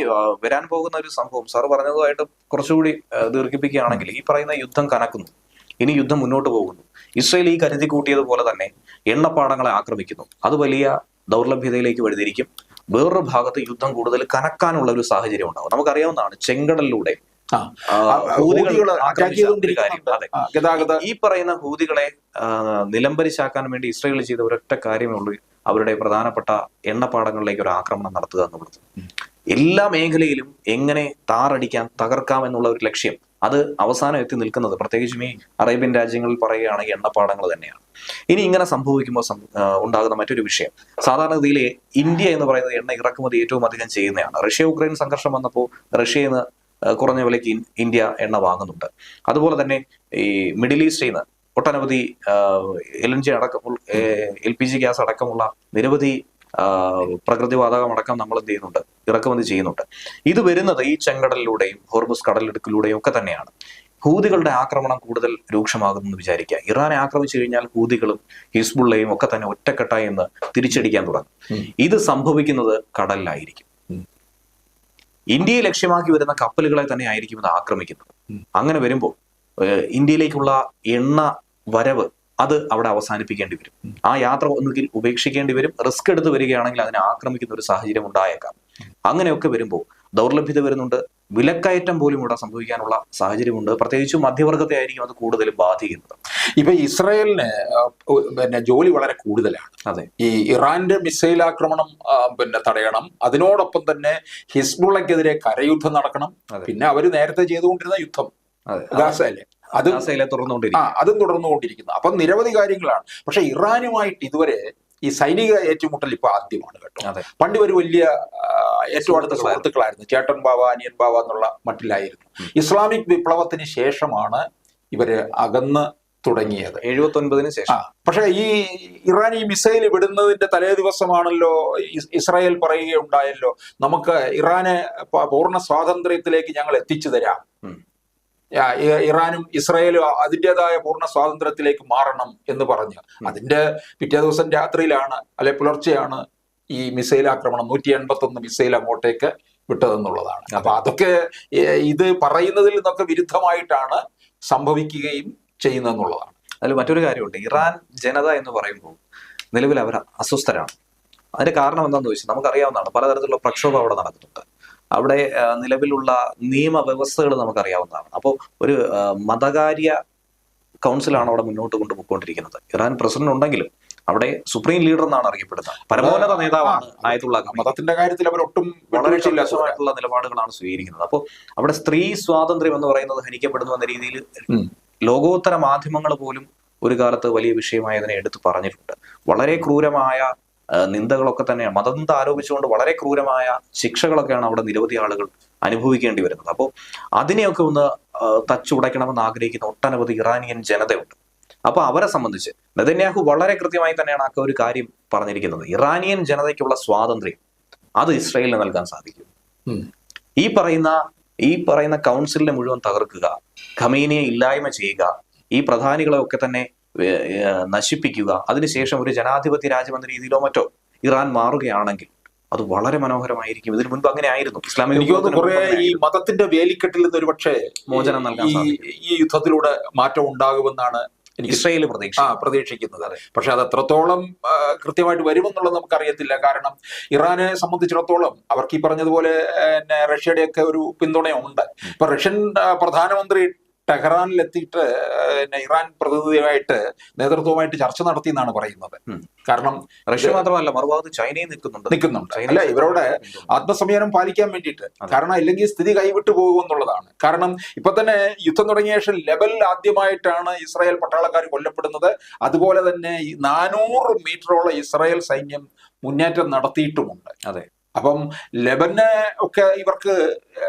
വരാൻ പോകുന്ന ഒരു സംഭവം സാർ പറഞ്ഞതുമായിട്ട് കുറച്ചുകൂടി ദീർഘിപ്പിക്കുകയാണെങ്കിൽ, ഈ പറയുന്ന യുദ്ധം കനക്കുന്നു, ഇനി യുദ്ധം മുന്നോട്ട് പോകുന്നു. ഇസ്രയേൽ ഈ കരുതി കൂട്ടിയതുപോലെ തന്നെ എണ്ണപ്പാടങ്ങളെ ആക്രമിക്കുന്നു. അത് വലിയ ദൗർലഭ്യതയിലേക്ക് വഴിതിരിക്കും. വേറൊരു ഭാഗത്ത് യുദ്ധം കൂടുതൽ കനക്കാനുള്ള ഒരു സാഹചര്യം ഉണ്ടാവും. നമുക്കറിയാവുന്നതാണ്, ചെങ്കടലിലൂടെ ഈ പറയുന്ന ഹൂതികളെ നിലംപരിശാക്കാൻ വേണ്ടി ഇസ്രയേൽ ചെയ്ത ഒരൊറ്റ കാര്യമേ ഉള്ളൂ, അവരുടെ പ്രധാനപ്പെട്ട എണ്ണപ്പാടങ്ങളിലേക്ക് ഒരു ആക്രമണം നടത്തുക എന്നുള്ളത്. എല്ലാ മേഖലയിലും എങ്ങനെ താറടിക്കാം, തകർക്കാം എന്നുള്ള ഒരു ലക്ഷ്യം, അത് അവസാനം എത്തി നിൽക്കുന്നത് പ്രത്യേകിച്ചും ഈ അറേബ്യൻ രാജ്യങ്ങളിൽ പറയുകയാണെങ്കിൽ എണ്ണപ്പാടങ്ങൾ തന്നെയാണ്. ഇനി ഇങ്ങനെ സംഭവിക്കുമ്പോൾ ഉണ്ടാകുന്ന മറ്റൊരു വിഷയം, സാധാരണഗതിയിൽ ഇന്ത്യ എന്ന് പറയുന്നത് എണ്ണ ഇറക്കുമതി ഏറ്റവും അധികം ചെയ്യുന്നതാണ്. റഷ്യ ഉക്രൈൻ സംഘർഷം വന്നപ്പോൾ റഷ്യയിൽ നിന്ന് കുറഞ്ഞ വിലയ്ക്ക് ഇന്ത്യ എണ്ണ വാങ്ങുന്നുണ്ട്. അതുപോലെ തന്നെ ഈ മിഡിൽ ഈസ്റ്റിൽ നിന്ന് ഒട്ടനവധി LNG അടക്കം, LPG ഗ്യാസ് അടക്കമുള്ള നിരവധി പ്രകൃതിവാതകം അടക്കം നമ്മൾ എന്ത് ചെയ്യുന്നുണ്ട്, ഇറക്കുമതി ചെയ്യുന്നുണ്ട്. ഇത് വരുന്നത് ഈ ചെങ്കടലിലൂടെയും ഹോർമുസ് കടലിടുക്കിലൂടെയും ഒക്കെ തന്നെയാണ്. ഹൂതികളുടെ ആക്രമണം കൂടുതൽ രൂക്ഷമാകുമെന്ന് വിചാരിക്കുക. ഇറാനെ ആക്രമിച്ചു കഴിഞ്ഞാൽ ഹൂതികളും ഹിസ്ബുള്ളയും ഒക്കെ തന്നെ ഒറ്റക്കെട്ടായി എന്ന് തിരിച്ചടിക്കാൻ തുടങ്ങും. ഇത് സംഭവിക്കുന്നത് കടലിലായിരിക്കും. ഇന്ത്യയെ ലക്ഷ്യമാക്കി വരുന്ന കപ്പലുകളെ തന്നെ ആയിരിക്കും ഇത് ആക്രമിക്കുന്നത്. അങ്ങനെ വരുമ്പോൾ ഇന്ത്യയിലേക്കുള്ള എണ്ണ വരവ് അത് അവിടെ അവസാനിപ്പിക്കേണ്ടി വരും. ആ യാത്ര ഒന്നുകിൽ ഉപേക്ഷിക്കേണ്ടി വരും. റിസ്ക് എടുത്ത് വരികയാണെങ്കിൽ അതിനെ ആക്രമിക്കുന്ന ഒരു സാഹചര്യം ഉണ്ടായേക്കാം. അങ്ങനെയൊക്കെ വരുമ്പോൾ ദൗർലഭ്യത വരുന്നുണ്ട്, വിലക്കയറ്റം പോലും ഇവിടെ സംഭവിക്കാനുള്ള സാഹചര്യമുണ്ട്. പ്രത്യേകിച്ചും മധ്യവർഗത്തെ ആയിരിക്കും അത് കൂടുതലും ബാധിക്കുന്നത്. ഇപ്പൊ ഇസ്രായേലിന് ജോലി വളരെ കൂടുതലാണ്. അതെ, ഈ ഇറാന്റെ മിസൈൽ ആക്രമണം തടയണം, അതിനോടൊപ്പം തന്നെ ഹിസ്ബുള്ളക്കെതിരെ കരയുദ്ധം നടക്കണം. പിന്നെ അവര് നേരത്തെ ചെയ്തുകൊണ്ടിരുന്ന യുദ്ധം ഗാസയിലെ അതും തുടർന്നുകൊണ്ടിരിക്കുന്നു. അപ്പം നിരവധി കാര്യങ്ങളാണ്. പക്ഷെ ഇറാനുമായിട്ട് ഇതുവരെ ഈ സൈനിക ഏറ്റുമുട്ടൽ ഇപ്പൊ ആദ്യമാണ് കേട്ടോ. പണ്ട് ഒരു വലിയ ഏറ്റവും അടുത്ത സുഹൃത്തുക്കളായിരുന്നു, ചേട്ടൻ ബാവ അനിയൻ ബാവ എന്നുള്ള മട്ടിലായിരുന്നു. ഇസ്ലാമിക് വിപ്ലവത്തിന് ശേഷമാണ് ഇവര് അകന്ന് തുടങ്ങിയത്, 79-ന് ശേഷം. പക്ഷെ ഈ ഇറാൻ ഈ മിസൈൽ വിടുന്നതിന്റെ തലേ ദിവസമാണല്ലോ ഇസ്രായേൽ പറയുകയുണ്ടായല്ലോ, നമുക്ക് ഇറാനെ പൂർണ്ണ സ്വാതന്ത്ര്യത്തിലേക്ക് ഞങ്ങൾ എത്തിച്ചു തരാം, ഇറാനും ഇസ്രായേലും അതിൻ്റെതായ പൂർണ്ണ സ്വാതന്ത്ര്യത്തിലേക്ക് മാറണം എന്ന് പറഞ്ഞ് അതിന്റെ പിറ്റേ ദിവസം രാത്രിയിലാണ് അല്ലെ പുലർച്ചെയാണ് ഈ മിസൈൽ ആക്രമണം 181 മിസൈൽ അങ്ങോട്ടേക്ക് വിട്ടതെന്നുള്ളതാണ്. അപ്പൊ അതൊക്കെ ഇത് പറയുന്നതിൽ നിന്നൊക്കെ വിരുദ്ധമായിട്ടാണ് സംഭവിക്കുകയും ചെയ്യുന്നതെന്നുള്ളതാണ്. അതിൽ മറ്റൊരു കാര്യമുണ്ട്, ഇറാൻ ജനത എന്ന് പറയുമ്പോൾ നിലവിൽ അവർ അസ്വസ്ഥരാണ്. അതിന്റെ കാരണം എന്താണെന്ന് ചോദിച്ചാൽ നമുക്കറിയാവുന്നതാണ്, പലതരത്തിലുള്ള പ്രക്ഷോഭം അവിടെ നടക്കുന്നുണ്ട്. അവിടെ നിലവിലുള്ള നിയമവ്യവസ്ഥകൾ നമുക്കറിയാവുന്നതാണ്. അപ്പോൾ ഒരു മതകാര്യ കൗൺസിലാണ് അവിടെ മുന്നോട്ട് കൊണ്ടുപോയിക്കൊണ്ടിരിക്കുന്നത്. ഇറാൻ പ്രസിഡന്റ് ഉണ്ടെങ്കിലും അവിടെ സുപ്രീം ലീഡർ എന്നാണ് അറിയപ്പെടുന്നത്, പരമോന്നത നേതാവാണ് ആയതുള്ള. മതത്തിന്റെ കാര്യത്തിൽ അവർ ഒട്ടും വളരെ ശക്തമായിട്ടുള്ള നിലപാടുകളാണ് സ്വീകരിക്കുന്നത്. അപ്പോൾ അവിടെ സ്ത്രീ സ്വാതന്ത്ര്യം എന്ന് പറയുന്നത് ഹനിക്കപ്പെടുന്നു എന്ന രീതിയിൽ ലോകോത്തര മാധ്യമങ്ങൾ പോലും ഒരു കാലത്ത് വലിയ വിഷയമായി അതിനെ എടുത്തു പറഞ്ഞിട്ടുണ്ട്. വളരെ ക്രൂരമായ നിന്ദകളൊക്കെ തന്നെയാണ്, മതനിന്ദ ആരോപിച്ചുകൊണ്ട് വളരെ ക്രൂരമായ ശിക്ഷകളൊക്കെയാണ് അവിടെ നിരവധി ആളുകൾ അനുഭവിക്കേണ്ടി വരുന്നത്. അപ്പോൾ അതിനെയൊക്കെ ഒന്ന് തച്ചുടയ്ക്കണമെന്ന് ആഗ്രഹിക്കുന്ന ഒട്ടനവധി ഇറാനിയൻ ജനതയുണ്ട്. അപ്പൊ അവരെ സംബന്ധിച്ച് നെതന്യാഹു വളരെ കൃത്യമായി തന്നെയാണ് ആ ഒരു കാര്യം പറഞ്ഞിരിക്കുന്നത്. ഇറാനിയൻ ജനതയ്ക്കുള്ള സ്വാതന്ത്ര്യം അത് ഇസ്രായേലിന് നൽകാൻ സാധിക്കും. ഈ പറയുന്ന കൗൺസിലിനെ മുഴുവൻ തകർക്കുക, ഖമീനിയെ ഇല്ലായ്മ ചെയ്യുക, ഈ പ്രധാനികളെ ഒക്കെ തന്നെ നശിപ്പിക്കുക, അതിനുശേഷം ഒരു ജനാധിപത്യ രാജ്യമെന്ന രീതിയിലോ മറ്റോ ഇറാൻ മാറുകയാണെങ്കിൽ അത് വളരെ മനോഹരമായിരിക്കും. ഇതിനു മുൻപ് അങ്ങനെ ആയിരുന്നു. ഇസ്ലാമിക ഈ മതത്തിന്റെ വേലിക്കെട്ടിൽ നിന്ന് ഒരു പക്ഷേ മോചനം നൽകാൻ ഈ യുദ്ധത്തിലൂടെ മാറ്റം ഉണ്ടാകുമെന്നാണ് ഇസ്രായേൽ പ്രതീക്ഷിക്കുന്നത്. പക്ഷെ അത് എത്രത്തോളം കൃത്യമായിട്ട് വരുമെന്നുള്ളത് നമുക്കറിയത്തില്ല. കാരണം ഇറാനെ സംബന്ധിച്ചിടത്തോളം അവർക്ക് ഈ പറഞ്ഞതുപോലെ റഷ്യയുടെയൊക്കെ ഒരു പിന്തുണയുണ്ട്. ഇപ്പൊ റഷ്യൻ പ്രധാനമന്ത്രി ടെഹ്റാനിലെത്തിയിട്ട് ഇറാൻ പ്രതിനിധിയുമായിട്ട് നേതൃത്വമായിട്ട് ചർച്ച നടത്തി എന്നാണ് പറയുന്നത്. കാരണം റഷ്യ മാത്രമല്ല, മറുഭാഗത്ത് ചൈനയും നിൽക്കുന്നുണ്ട്. അല്ല, ഇവരോട് ആത്മസംയമനം പാലിക്കാൻ വേണ്ടിയിട്ട്. കാരണം അല്ലെങ്കിൽ സ്ഥിതി കൈവിട്ടു പോകുമെന്നുള്ളതാണ്. കാരണം ഇപ്പൊ തന്നെ യുദ്ധം തുടങ്ങിയ ശേഷം ലെബനിൽ ആദ്യമായിട്ടാണ് ഇസ്രായേൽ പട്ടാളക്കാർ കൊല്ലപ്പെടുന്നത്. അതുപോലെ തന്നെ 400 മീറ്ററോളം ഇസ്രായേൽ സൈന്യം മുന്നേറ്റം നടത്തിയിട്ടുമുണ്ട്. അതെ. അപ്പം ലെബനെ ഒക്കെ ഇവർക്ക്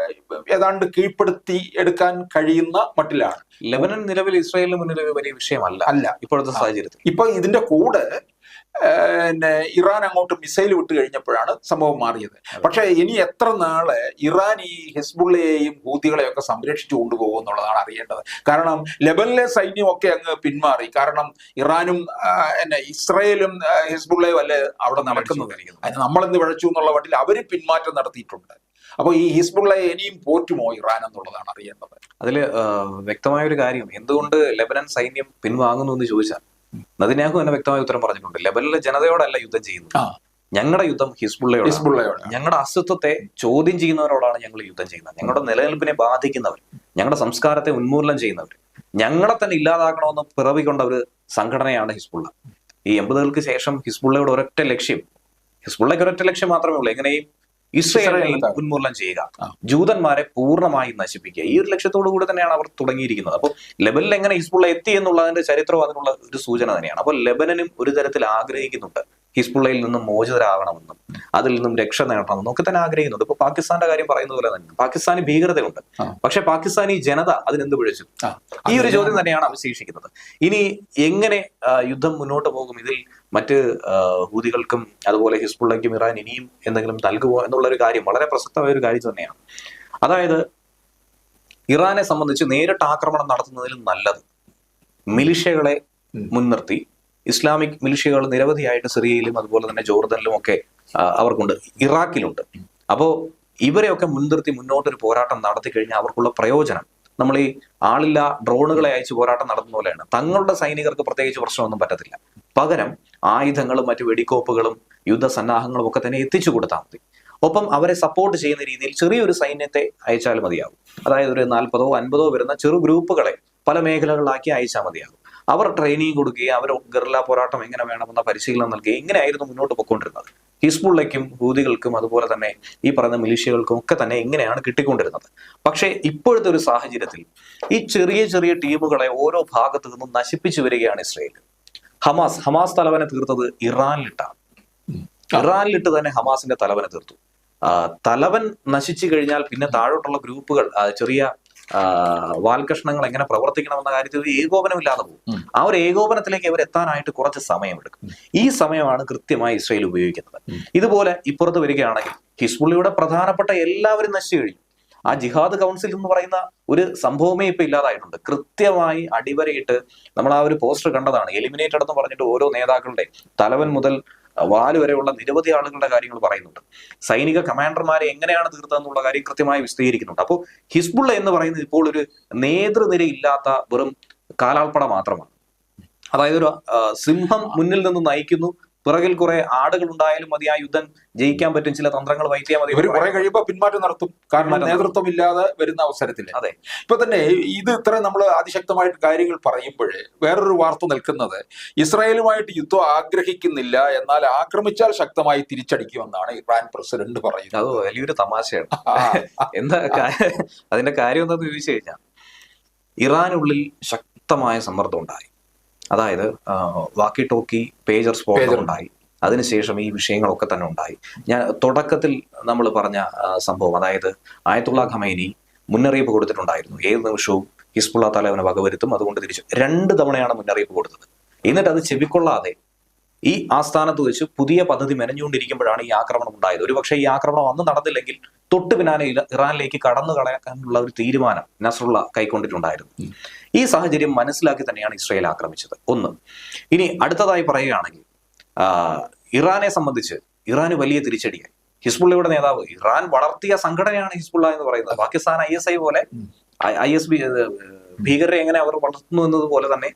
ഏതാണ്ട് കീഴ്പ്പെടുത്തി എടുക്കാൻ കഴിയുന്ന മട്ടിലാണ്. ലെബനൻ നിലവിൽ ഇസ്രായേലിന് മുന്നിൽ ഒരു വലിയ വിഷയമല്ല ഇപ്പോഴത്തെ സാഹചര്യത്തിൽ. ഇപ്പൊ ഇതിന്റെ കൂടെ പിന്നെ ഇറാൻ അങ്ങോട്ട് മിസൈൽ വിട്ട് കഴിഞ്ഞപ്പോഴാണ് സംഭവം മാറിയത്. പക്ഷെ ഇനി എത്ര നാള് ഇറാൻ ഈ ഹിസ്ബുള്ളയെയും ഹൂതികളെയും ഒക്കെ സംരക്ഷിച്ചു കൊണ്ടുപോകും എന്നുള്ളതാണ് അറിയേണ്ടത്. കാരണം ലെബനിലെ സൈന്യമൊക്കെ അങ്ങ് പിന്മാറി. കാരണം ഇറാനും ഇസ്രയേലും ഹിസ്ബുള്ളയും അല്ലേ അവിടെ നടക്കുന്നത്. അതിന് നമ്മളെന്ത് വിഴച്ചു എന്നുള്ള വട്ടിൽ അവര് പിന്മാറ്റം നടത്തിയിട്ടുണ്ട്. അപ്പൊ ഈ ഹിസ്ബുള്ളയെ ഇനിയും പോറ്റുമോ ഇറാൻ എന്നുള്ളതാണ് അറിയേണ്ടത്. അതില് വ്യക്തമായ ഒരു കാര്യം, എന്തുകൊണ്ട് ലെബനൻ സൈന്യം പിൻവാങ്ങുന്നു എന്ന് ചോദിച്ചാൽ നെതന്യാഹു തന്നെ വ്യക്തമായ ഉത്തരം പറഞ്ഞിട്ടുണ്ട്. ലെബനിലെ ജനതയോടല്ല യുദ്ധം ചെയ്യുന്നത്, ഞങ്ങളുടെ യുദ്ധം ഹിസ്ബുള്ളയോട്. ഞങ്ങളുടെ അസ്തിത്വത്തെ ചോദ്യം ചെയ്യുന്നവരോടാണ് ഞങ്ങൾ യുദ്ധം ചെയ്യുന്നത്. ഞങ്ങളുടെ നിലനിൽപ്പിനെ ബാധിക്കുന്നവർ, ഞങ്ങളുടെ സംസ്കാരത്തെ ഉന്മൂലനം ചെയ്യുന്നവർ, ഞങ്ങളെ തന്നെ ഇല്ലാതാക്കണമെന്ന് പിറവിക്കൊണ്ട ഒരു സംഘടനയാണ് ഹിസ്ബുള്ള. ഈ 80-കൾക്ക് ശേഷം ഹിസ്ബുള്ളയുടെ ഒരൊറ്റ ലക്ഷ്യം, ഹിസ്ബുള്ളയ്ക്ക് ഒരൊറ്റ ലക്ഷ്യം മാത്രമേ ഉള്ളൂ, എങ്ങനെയും ഇസ്രയേലിനെ ഉന്മൂലനം ചെയ്യുക, ജൂതന്മാരെ പൂർണ്ണമായും നശിപ്പിക്കുക. ഈ ഒരു ലക്ഷ്യത്തോടു കൂടി തന്നെയാണ് അവർ തുടങ്ങിയിരിക്കുന്നത്. അപ്പോൾ ലെബനിൽ എങ്ങനെ ഹിസ്ബുള്ള എത്തി എന്നുള്ളതിന്റെ ചരിത്രവും അതിനുള്ള ഒരു സൂചന തന്നെയാണ്. അപ്പോൾ ലെബനനും ഒരു തരത്തിൽ ആഗ്രഹിക്കുന്നുണ്ട് ഹിസ്ബുള്ളയിൽ നിന്നും മോചിതരാകണമെന്നും അതിൽ നിന്നും രക്ഷ നേടണമെന്നും ഒക്കെ തന്നെ ആഗ്രഹിക്കുന്നുണ്ട്. ഇപ്പൊ പാകിസ്ഥാന്റെ കാര്യം പറയുന്നത് പോലെ തന്നെ പാകിസ്ഥാനി ഭീകരതയുണ്ട്, പക്ഷെ പാകിസ്ഥാനി ജനത അതിനെന്ത് പിഴച്ചു? ഈ ഒരു ചോദ്യം തന്നെയാണ് അവശേഷിക്കുന്നത്. ഇനി എങ്ങനെ യുദ്ധം മുന്നോട്ട് പോകും? ഇതിൽ മറ്റ് ഹൂതികൾക്കും അതുപോലെ ഹിസ്ബുള്ളയ്ക്കും ഇറാൻ ഇനിയും എന്തെങ്കിലും നൽകുമോ എന്നുള്ളൊരു കാര്യം വളരെ പ്രസക്തമായ ഒരു കാര്യം തന്നെയാണ്. അതായത് ഇറാനെ സംബന്ധിച്ച് നേരിട്ട് ആക്രമണം നടത്തുന്നതിലും നല്ലത് മിലിഷ്യകളെ മുൻനിർത്തി, ഇസ്ലാമിക് മിലിഷ്യകൾ നിരവധിയായിട്ട് സിറിയയിലും അതുപോലെ തന്നെ ജോർദനിലും ഒക്കെ അവർക്കുണ്ട്, ഇറാഖിലുണ്ട്. അപ്പോ ഇവരെയൊക്കെ മുൻനിർത്തി മുന്നോട്ടൊരു പോരാട്ടം നടത്തി കഴിഞ്ഞാൽ അവർക്കുള്ള പ്രയോജനം, നമ്മൾ ഈ ആളില്ല ഡ്രോണുകളെ അയച്ച് പോരാട്ടം നടത്തുന്ന പോലെയാണ്. തങ്ങളുടെ സൈനികർക്ക് പ്രത്യേകിച്ച് പ്രശ്നമൊന്നും പറ്റത്തില്ല. പകരം ആയുധങ്ങളും മറ്റു വെടിക്കോപ്പുകളും യുദ്ധസന്നാഹങ്ങളും ഒക്കെ തന്നെ എത്തിച്ചു കൊടുത്താൽ മതി. ഒപ്പം അവരെ സപ്പോർട്ട് ചെയ്യുന്ന രീതിയിൽ ചെറിയൊരു സൈന്യത്തെ അയച്ചാൽ മതിയാകും. അതായത് ഒരു 40-ഓ 50-ഓ വരുന്ന ചെറു ഗ്രൂപ്പുകളെ പല മേഖലകളിലാക്കി അയച്ചാൽ മതിയാകും. അവർ ട്രെയിനിങ് കൊടുക്കുകയും അവർ ഗറില്ല പോരാട്ടം എങ്ങനെ വേണമെന്ന പരിശീലനം നൽകുകയും ഇങ്ങനെയായിരുന്നു മുന്നോട്ട് പോയിക്കൊണ്ടിരുന്നത്. ഹിസ്ബുള്ളയ്ക്കും ഹൂതികൾക്കും അതുപോലെ തന്നെ ഈ പറയുന്ന മിലിഷ്യകൾക്കും ഒക്കെ തന്നെ ഇങ്ങനെയാണ് കിട്ടിക്കൊണ്ടിരുന്നത്. പക്ഷേ ഇപ്പോഴത്തെ ഒരു സാഹചര്യത്തിൽ ഈ ചെറിയ ചെറിയ ടീമുകളെ ഓരോ ഭാഗത്തു നിന്നും നശിപ്പിച്ചു വരികയാണ് ഇസ്രയേൽ. ഹമാസ് തലവനെ തീർത്തത് ഇറാനിലിട്ടാണ്. ഇറാനിലിട്ട് തന്നെ ഹമാസിന്റെ തലവനെ തീർത്തു. തലവൻ നശിച്ചു കഴിഞ്ഞാൽ പിന്നെ താഴോട്ടുള്ള ഗ്രൂപ്പുകൾ, ചെറിയ വാൽകഷ്ണങ്ങൾ എങ്ങനെ പ്രവർത്തിക്കണമെന്ന കാര്യത്തിൽ ഒരു ഏകോപനമില്ലാതെ പോകും. ആ ഒരു ഏകോപനത്തിലേക്ക് അവർ എത്താനായിട്ട് കുറച്ച് സമയമെടുക്കും. ഈ സമയമാണ് കൃത്യമായി ഇസ്രയേൽ ഉപയോഗിക്കുന്നത്. ഇതുപോലെ ഇപ്പുറത്ത് വരികയാണെങ്കിൽ ഹിസ്ബുള്ളയുടെ പ്രധാനപ്പെട്ട എല്ലാവരും നശിച്ചു കഴിഞ്ഞു. ആ ജിഹാദ് കൗൺസിൽ എന്ന് പറയുന്ന ഒരു സംഭവമേ ഇപ്പൊ ഇല്ലാതായിട്ടുണ്ട്. കൃത്യമായി അടിവരയിട്ട് നമ്മൾ ആ ഒരു പോസ്റ്റർ കണ്ടതാണ്. എലിമിനേറ്റഡ് എന്ന് പറഞ്ഞിട്ട് ഓരോ നേതാക്കളുടെ തലവൻ മുതൽ വാല് വരെയുള്ള നിരവധി ആളുകളുടെ കാര്യങ്ങൾ പറയുന്നുണ്ട്. സൈനിക കമാൻഡർമാരെ എങ്ങനെയാണ് തീർത്തതെന്നുള്ള കാര്യം കൃത്യമായി വിശദീകരിക്കുന്നുണ്ട്. അപ്പോൾ ഹിസ്ബുള്ള എന്ന് പറയുന്നത് ഇപ്പോൾ ഒരു നേതൃനിര ഇല്ലാത്ത വെറും കാലാൾപ്പട മാത്രമാണ്. അതായത് ഒരു സിംഹം മുന്നിൽ നിന്ന് നയിക്കുന്നു, പിറകിൽ കുറെ ആടുകൾ ഉണ്ടായാലും മതി, ആ യുദ്ധം ജയിക്കാൻ പറ്റും, ചില തന്ത്രങ്ങൾ വഹിക്കാൻ മതി. കുറെ കഴിയുമ്പോൾ പിന്മാറ്റം നടത്തും, കാരണം നേതൃത്വം ഇല്ലാതെ വരുന്ന അവസരത്തിൽ. അതെ, ഇപ്പൊ തന്നെ ഇത് ഇത്ര നമ്മൾ അതിശക്തമായിട്ട് കാര്യങ്ങൾ പറയുമ്പോൾ വേറൊരു വാർത്ത നിൽക്കുന്നത്, ഇസ്രായേലുമായിട്ട് യുദ്ധം ആഗ്രഹിക്കുന്നില്ല, എന്നാൽ ആക്രമിച്ചാൽ ശക്തമായി തിരിച്ചടിക്കുമെന്നാണ് ഇറാൻ പ്രസിഡന്റ് പറയുന്നത്. അത് വലിയൊരു തമാശയാണ്. എന്താ അതിന്റെ കാര്യം എന്താന്ന് ചോദിച്ചു കഴിഞ്ഞാൽ, ഇറാനുള്ളിൽ ശക്തമായ സമ്മർദ്ദം ഉണ്ടായി. അതായത് വാക്കി ടോക്കി പേജർ സ്പോട്ട് ഉണ്ടായി. അതിനുശേഷം ഈ വിഷയങ്ങളൊക്കെ തന്നെ ഉണ്ടായി. ഞാൻ തുടക്കത്തിൽ നമ്മൾ പറഞ്ഞ സംഭവം, അതായത് ആയത്തുള്ള ഖമൈനി മുന്നറിയിപ്പ് കൊടുത്തിട്ടുണ്ടായിരുന്നു, ഏത് നിമിഷവും ഹിസ്ബുള്ള തലവനെ വകവരുത്തും, അതുകൊണ്ട് തിരിച്ചു 2 തവണയാണ് മുന്നറിയിപ്പ് കൊടുത്തത്. എന്നിട്ട് അത് ചെവിക്കൊള്ളാതെ ഈ ആസ്ഥാനത്ത് വെച്ച് പുതിയ പദ്ധതി മെനഞ്ഞുകൊണ്ടിരിക്കുമ്പോഴാണ് ഈ ആക്രമണം ഉണ്ടായത്. ഒരുപക്ഷെ ഈ ആക്രമണം അന്ന് നടന്നില്ലെങ്കിൽ തൊട്ട് പിന്നാലെ ഇറാനിലേക്ക് കടന്നു കളയാനുള്ള ഒരു തീരുമാനം നസ്രുള്ള കൈക്കൊണ്ടിട്ടുണ്ടായിരുന്നു. ഈ സാഹചര്യം മനസ്സിലാക്കി തന്നെയാണ് ഇസ്രായേൽ ആക്രമിച്ചത്. ഒന്ന്. ഇനി അടുത്തതായി പറയുകയാണെങ്കിൽ, ഇറാനെ സംബന്ധിച്ച് ഇറാന് വലിയ തിരിച്ചടിയായി. ഹിസ്ബുള്ളയുടെ നേതാവ്, ഇറാൻ വളർത്തിയ സംഘടനയാണ് ഹിസ്ബുള്ള എന്ന് പറയുന്നത്. പാകിസ്ഥാൻ ISI പോലെ IS ഭീകരരെ എങ്ങനെ അവർ വളർത്തുന്നു എന്നതുപോലെ തന്നെ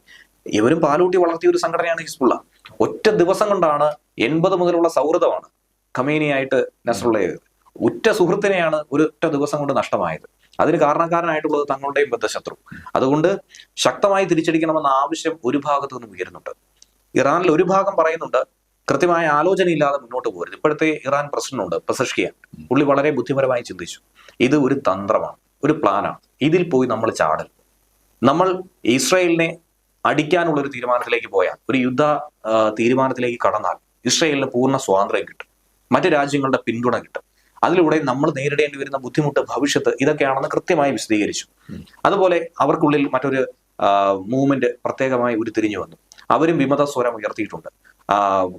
ഇവരും പാലൂട്ടി വളർത്തിയ ഒരു സംഘടനയാണ് ഹിസ്ബുള്ള. ഒറ്റ ദിവസം കൊണ്ടാണ് 80 മുതലുള്ള സൗഹൃദമാണ് ഖമേനിയായിട്ട് നസ്രുള്ളയെ, ഉറ്റ സുഹൃത്തിനെയാണ് ഒരൊറ്റ ദിവസം കൊണ്ട് നഷ്ടമായത്. അതിന് കാരണക്കാരനായിട്ടുള്ളത് തങ്ങളുടെയും ബദ്ധശത്രു. അതുകൊണ്ട് ശക്തമായി തിരിച്ചടിക്കണമെന്ന ആവശ്യം ഒരു ഭാഗത്തു നിന്നും ഉയരുന്നുണ്ട്. ഇറാനിൽ ഒരു ഭാഗം പറയുന്നുണ്ട്, കൃത്യമായ ആലോചനയില്ലാതെ മുന്നോട്ട് പോകരുത്. ഇപ്പോഴത്തെ ഇറാൻ പ്രസിഡന്റ് പെസഷ്കിയാൻ, പുള്ളി വളരെ ബുദ്ധിപരമായി ചിന്തിച്ചു, ഇത് ഒരു തന്ത്രമാണ്, ഒരു പ്ലാനാണ്, ഇതിൽ പോയി നമ്മൾ ചാടൽ. നമ്മൾ ഇസ്രായേലിനെ അടിക്കാനുള്ള ഒരു തീരുമാനത്തിലേക്ക് പോയാൽ, ഒരു യുദ്ധ തീരുമാനത്തിലേക്ക് കടന്നാൽ ഇസ്രായേലിന് പൂർണ്ണ സ്വാതന്ത്ര്യം കിട്ടും, മറ്റു രാജ്യങ്ങളുടെ പിന്തുണ കിട്ടും, അതിലൂടെ നമ്മൾ നേരിടേണ്ടി വരുന്ന ബുദ്ധിമുട്ട്, ഭവിഷ്യത്ത് ഇതൊക്കെയാണെന്ന് കൃത്യമായി വിശദീകരിച്ചു. അതുപോലെ അവർക്കുള്ളിൽ മറ്റൊരു മൂവ്മെന്റ് പ്രത്യേകമായി ഉരുത്തിരിഞ്ഞു വന്നു. അവരും വിമത സ്വരം ഉയർത്തിയിട്ടുണ്ട്.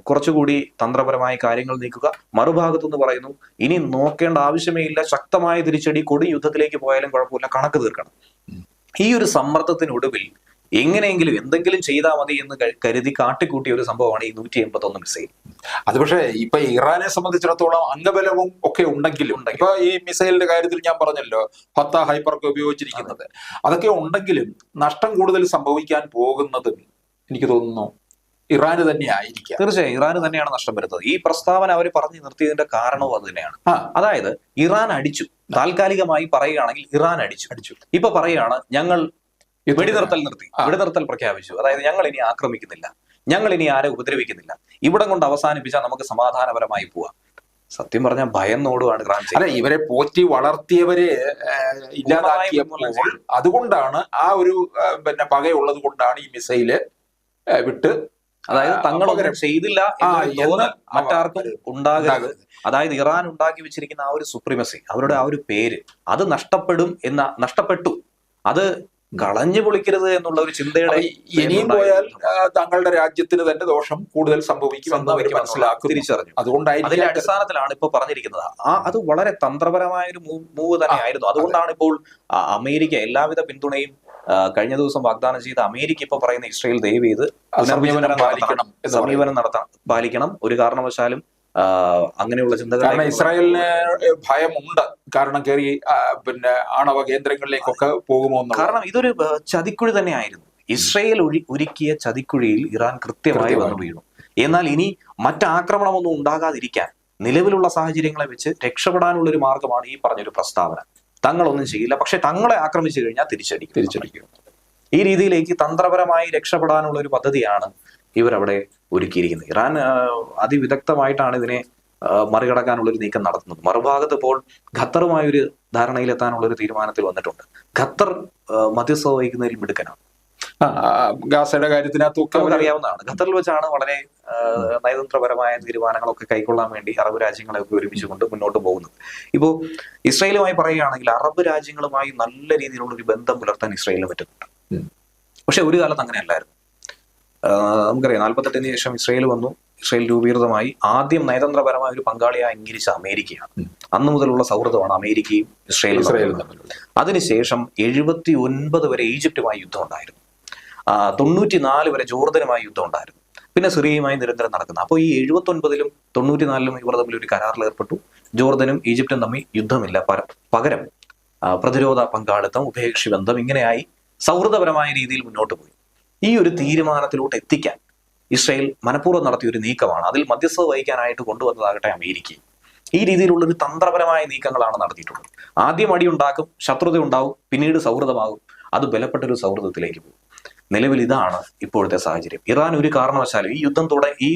കുറച്ചുകൂടി തന്ത്രപരമായ കാര്യങ്ങൾ നീക്കുക. മറുഭാഗത്തുനിന്ന് പറയുന്നു ഇനി നോക്കേണ്ട ആവശ്യമേ ഇല്ല, ശക്തമായ തിരിച്ചടി, കൊടി യുദ്ധത്തിലേക്ക് പോയാലും കുഴപ്പമില്ല, കണക്ക് തീർക്കണം. ഈ ഒരു സമ്മർദ്ദത്തിനൊടുവിൽ എങ്ങനെയെങ്കിലും എന്തെങ്കിലും ചെയ്താൽ മതി എന്ന് കരുതി കാട്ടിക്കൂട്ടിയ ഒരു സംഭവമാണ് ഈ 181 മിസൈൽ. അത് പക്ഷേ ഇപ്പൊ ഇറാനെ സംബന്ധിച്ചിടത്തോളം അംഗബലവും ഒക്കെ ഉണ്ടെങ്കിലും, ഇപ്പൊ ഈ മിസൈലിന്റെ കാര്യത്തിൽ ഞാൻ പറഞ്ഞല്ലോ ഫത്ത ഹൈപ്പർക്ക് ഉപയോഗിച്ചിരിക്കുന്നത്, അതൊക്കെ ഉണ്ടെങ്കിലും നഷ്ടം കൂടുതൽ സംഭവിക്കാൻ പോകുന്നതും എനിക്ക് തോന്നുന്നു ഇറാന് തന്നെ ആയിരിക്കാം. തീർച്ചയായും ഇറാന് തന്നെയാണ് നഷ്ടം വരുന്നത്. ഈ പ്രസ്താവന അവർ പറഞ്ഞു നിർത്തിയതിന്റെ കാരണവും അത് തന്നെയാണ്. അതായത് ഇറാൻ അടിച്ചു, താൽക്കാലികമായി പറയുകയാണെങ്കിൽ ഇറാൻ അടിച്ചു. ഇപ്പൊ പറയുകയാണ് ഞങ്ങൾ വെടിനിർത്തൽ നിർത്തി, വെടിനിർത്തൽ പ്രഖ്യാപിച്ചു. അതായത് ഞങ്ങൾ ഇനി ആക്രമിക്കുന്നില്ല, ഞങ്ങൾ ഇനി ആരെ ഉപദ്രവിക്കുന്നില്ല, ഇവിടം കൊണ്ട് അവസാനിപ്പിച്ചാൽ നമുക്ക് സമാധാനപരമായി പോവാം. സത്യം പറഞ്ഞാൽ ഭയന്നോടുമാണ് ഇറാൻ. അല്ല, ഇവരെ പോറ്റി വളർത്തിയവരെ ഇല്ലാതാക്കിയപ്പോൾ അതുകൊണ്ടാണ് ആ ഒരു പകയുള്ളത് കൊണ്ടാണ് ഈ മിസൈല് വിട്ട്, അതായത് തങ്ങളൊന്നും ചെയ്തില്ല എന്ന് മറ്റാർക്കും ഉണ്ടാകരുത്. അതായത് ഇറാൻ ഉണ്ടാക്കി വെച്ചിരിക്കുന്ന ആ ഒരു സുപ്രീമസി, അവരുടെ ആ ഒരു പേര്, അത് നഷ്ടപ്പെട്ടു, അത് കളഞ്ഞു പൊളിക്കരുത് എന്നുള്ള ഒരു ചിന്തയുടെ ഇനിയും പോയാൽ തങ്ങളുടെ രാജ്യത്തിന് തന്നെ ദോഷം കൂടുതൽ സംഭവിക്കുമെന്ന് അവർ മനസ്സിലാക്കി തിരിച്ചറിഞ്ഞു. അതുകൊണ്ടായിരിക്കും അതിന്റെ അടിസ്ഥാനത്തിലാണ് ഇപ്പൊ പറഞ്ഞിരിക്കുന്നത്. അത് വളരെ തന്ത്രപരമായ ഒരു മൂവ് തന്നെയായിരുന്നു. അതുകൊണ്ടാണ് ഇപ്പോൾ അമേരിക്ക എല്ലാവിധ പിന്തുണയും കഴിഞ്ഞ ദിവസം വാഗ്ദാനം ചെയ്ത അമേരിക്ക ഇപ്പൊ പറയുന്ന ഇസ്രയേൽ ദയവ് ചെയ്ത് സമീപനം പാലിക്കണം, ഒരു കാരണവശാലും അങ്ങനെയുള്ള ചിന്തകൾ. കാരണം ഇസ്രായേലിന് ഭയമുണ്ട്, കാരണം കയറി ആണവ കേന്ദ്രങ്ങളിലേക്കൊക്കെ പോകുമോ. കാരണം ഇതൊരു ചതിക്കുഴി തന്നെയായിരുന്നു. ഇസ്രയേൽ ഒരുക്കിയ ചതിക്കുഴിയിൽ ഇറാൻ കൃത്യമായി വന്നു വീണു. എന്നാൽ ഇനി മറ്റാക്രമണമൊന്നും ഉണ്ടാകാതിരിക്കാൻ നിലവിലുള്ള സാഹചര്യങ്ങളെ വെച്ച് രക്ഷപ്പെടാനുള്ള ഒരു മാർഗമാണ് ഈ പറഞ്ഞൊരു പ്രസ്താവന. തങ്ങളൊന്നും ചെയ്യില്ല, പക്ഷെ തങ്ങളെ ആക്രമിച്ചു കഴിഞ്ഞാൽ തിരിച്ചടിക്കും. ഈ രീതിയിലേക്ക് തന്ത്രപരമായി രക്ഷപ്പെടാനുള്ള ഒരു പദ്ധതിയാണ് ഇവരവിടെ ഒരുക്കിയിരിക്കുന്നത്. ഇറാൻ അതിവിദഗ്ധമായിട്ടാണ് ഇതിനെ മറികടക്കാനുള്ള ഒരു നീക്കം നടത്തുന്നത്. മറുഭാഗത്ത് ഇപ്പോൾ ഖത്തറുമായൊരു ധാരണയിലെത്താനുള്ള ഒരു തീരുമാനത്തിൽ വന്നിട്ടുണ്ട്. ഖത്തർ മധ്യസ്ഥത വഹിക്കുന്നതിൽ മിടുക്കനാണ്. ഗാസയുടെ കാര്യത്തിനകത്തൊക്കെ അറിയാവുന്നതാണ്. ഖത്തറിൽ വെച്ചാണ് വളരെ നയതന്ത്രപരമായ തീരുമാനങ്ങളൊക്കെ കൈക്കൊള്ളാൻ വേണ്ടി അറബ് രാജ്യങ്ങളെയൊക്കെ ഒരുമിച്ചുകൊണ്ട് മുന്നോട്ട് പോകുന്നത്. ഇപ്പോ ഇസ്രായേലുമായി പറയുകയാണെങ്കിൽ അറബ് രാജ്യങ്ങളുമായി നല്ല രീതിയിലുള്ള ഒരു ബന്ധം പുലർത്താൻ ഇസ്രായേലിന് പറ്റുന്നുണ്ട്. പക്ഷെ ഒരു കാലത്ത് അങ്ങനെയല്ലായിരുന്നു. നമുക്കറിയാം 48-ന് ശേഷം ഇസ്രായേൽ വന്നു, ഇസ്രായേൽ രൂപീകൃതമായി. ആദ്യം നയതന്ത്രപരമായ ഒരു പങ്കാളിയായി അംഗീകരിച്ച അമേരിക്കയാണ്. അന്നു മുതലുള്ള സൗഹൃദമാണ് അമേരിക്കയും ഇസ്രായേലും തമ്മിലുള്ളത്. അതിനുശേഷം 79 വരെ ഈജിപ്തുമായി യുദ്ധം ഉണ്ടായിരുന്നു, 94 വരെ ജോർദനുമായി യുദ്ധം ഉണ്ടായിരുന്നു, പിന്നെ സിറിയയുമായി നിരന്തരം നടക്കുന്നത്. അപ്പോൾ ഈ 79-ലും 94-ലും ഇവർ തമ്മിൽ ഒരു കരാറിൽ ഏർപ്പെട്ടു. ജോർദനും ഈജിപ്തും തമ്മിൽ യുദ്ധമില്ല, പകരം പ്രതിരോധ പങ്കാളിത്തം, ഉഭയകക്ഷി ബന്ധം, ഇങ്ങനെയായി സൗഹൃദപരമായ രീതിയിൽ മുന്നോട്ട് പോയി. ഈ ഒരു തീരുമാനത്തിലോട്ട് എത്തിക്കാൻ ഇസ്രായേൽ മനഃപൂർവ്വം നടത്തിയ ഒരു നീക്കമാണ്. അതിൽ മധ്യസ്ഥത വഹിക്കാനായിട്ട് കൊണ്ടുവന്നതാകട്ടെ അമേരിക്ക. ഈ രീതിയിലുള്ള ഒരു തന്ത്രപരമായ നീക്കങ്ങളാണ് നടത്തിയിട്ടുള്ളത്. ആദ്യം അടിയുണ്ടാക്കും, ശത്രുത ഉണ്ടാവും, പിന്നീട് സൗഹൃദമാകും, അത് ബലപ്പെട്ടൊരു സൗഹൃദത്തിലേക്ക് പോകും. നിലവിൽ ഇതാണ് ഇപ്പോഴത്തെ സാഹചര്യം. ഇറാൻ ഒരു കാരണവശാലും ഈ യുദ്ധം ഈ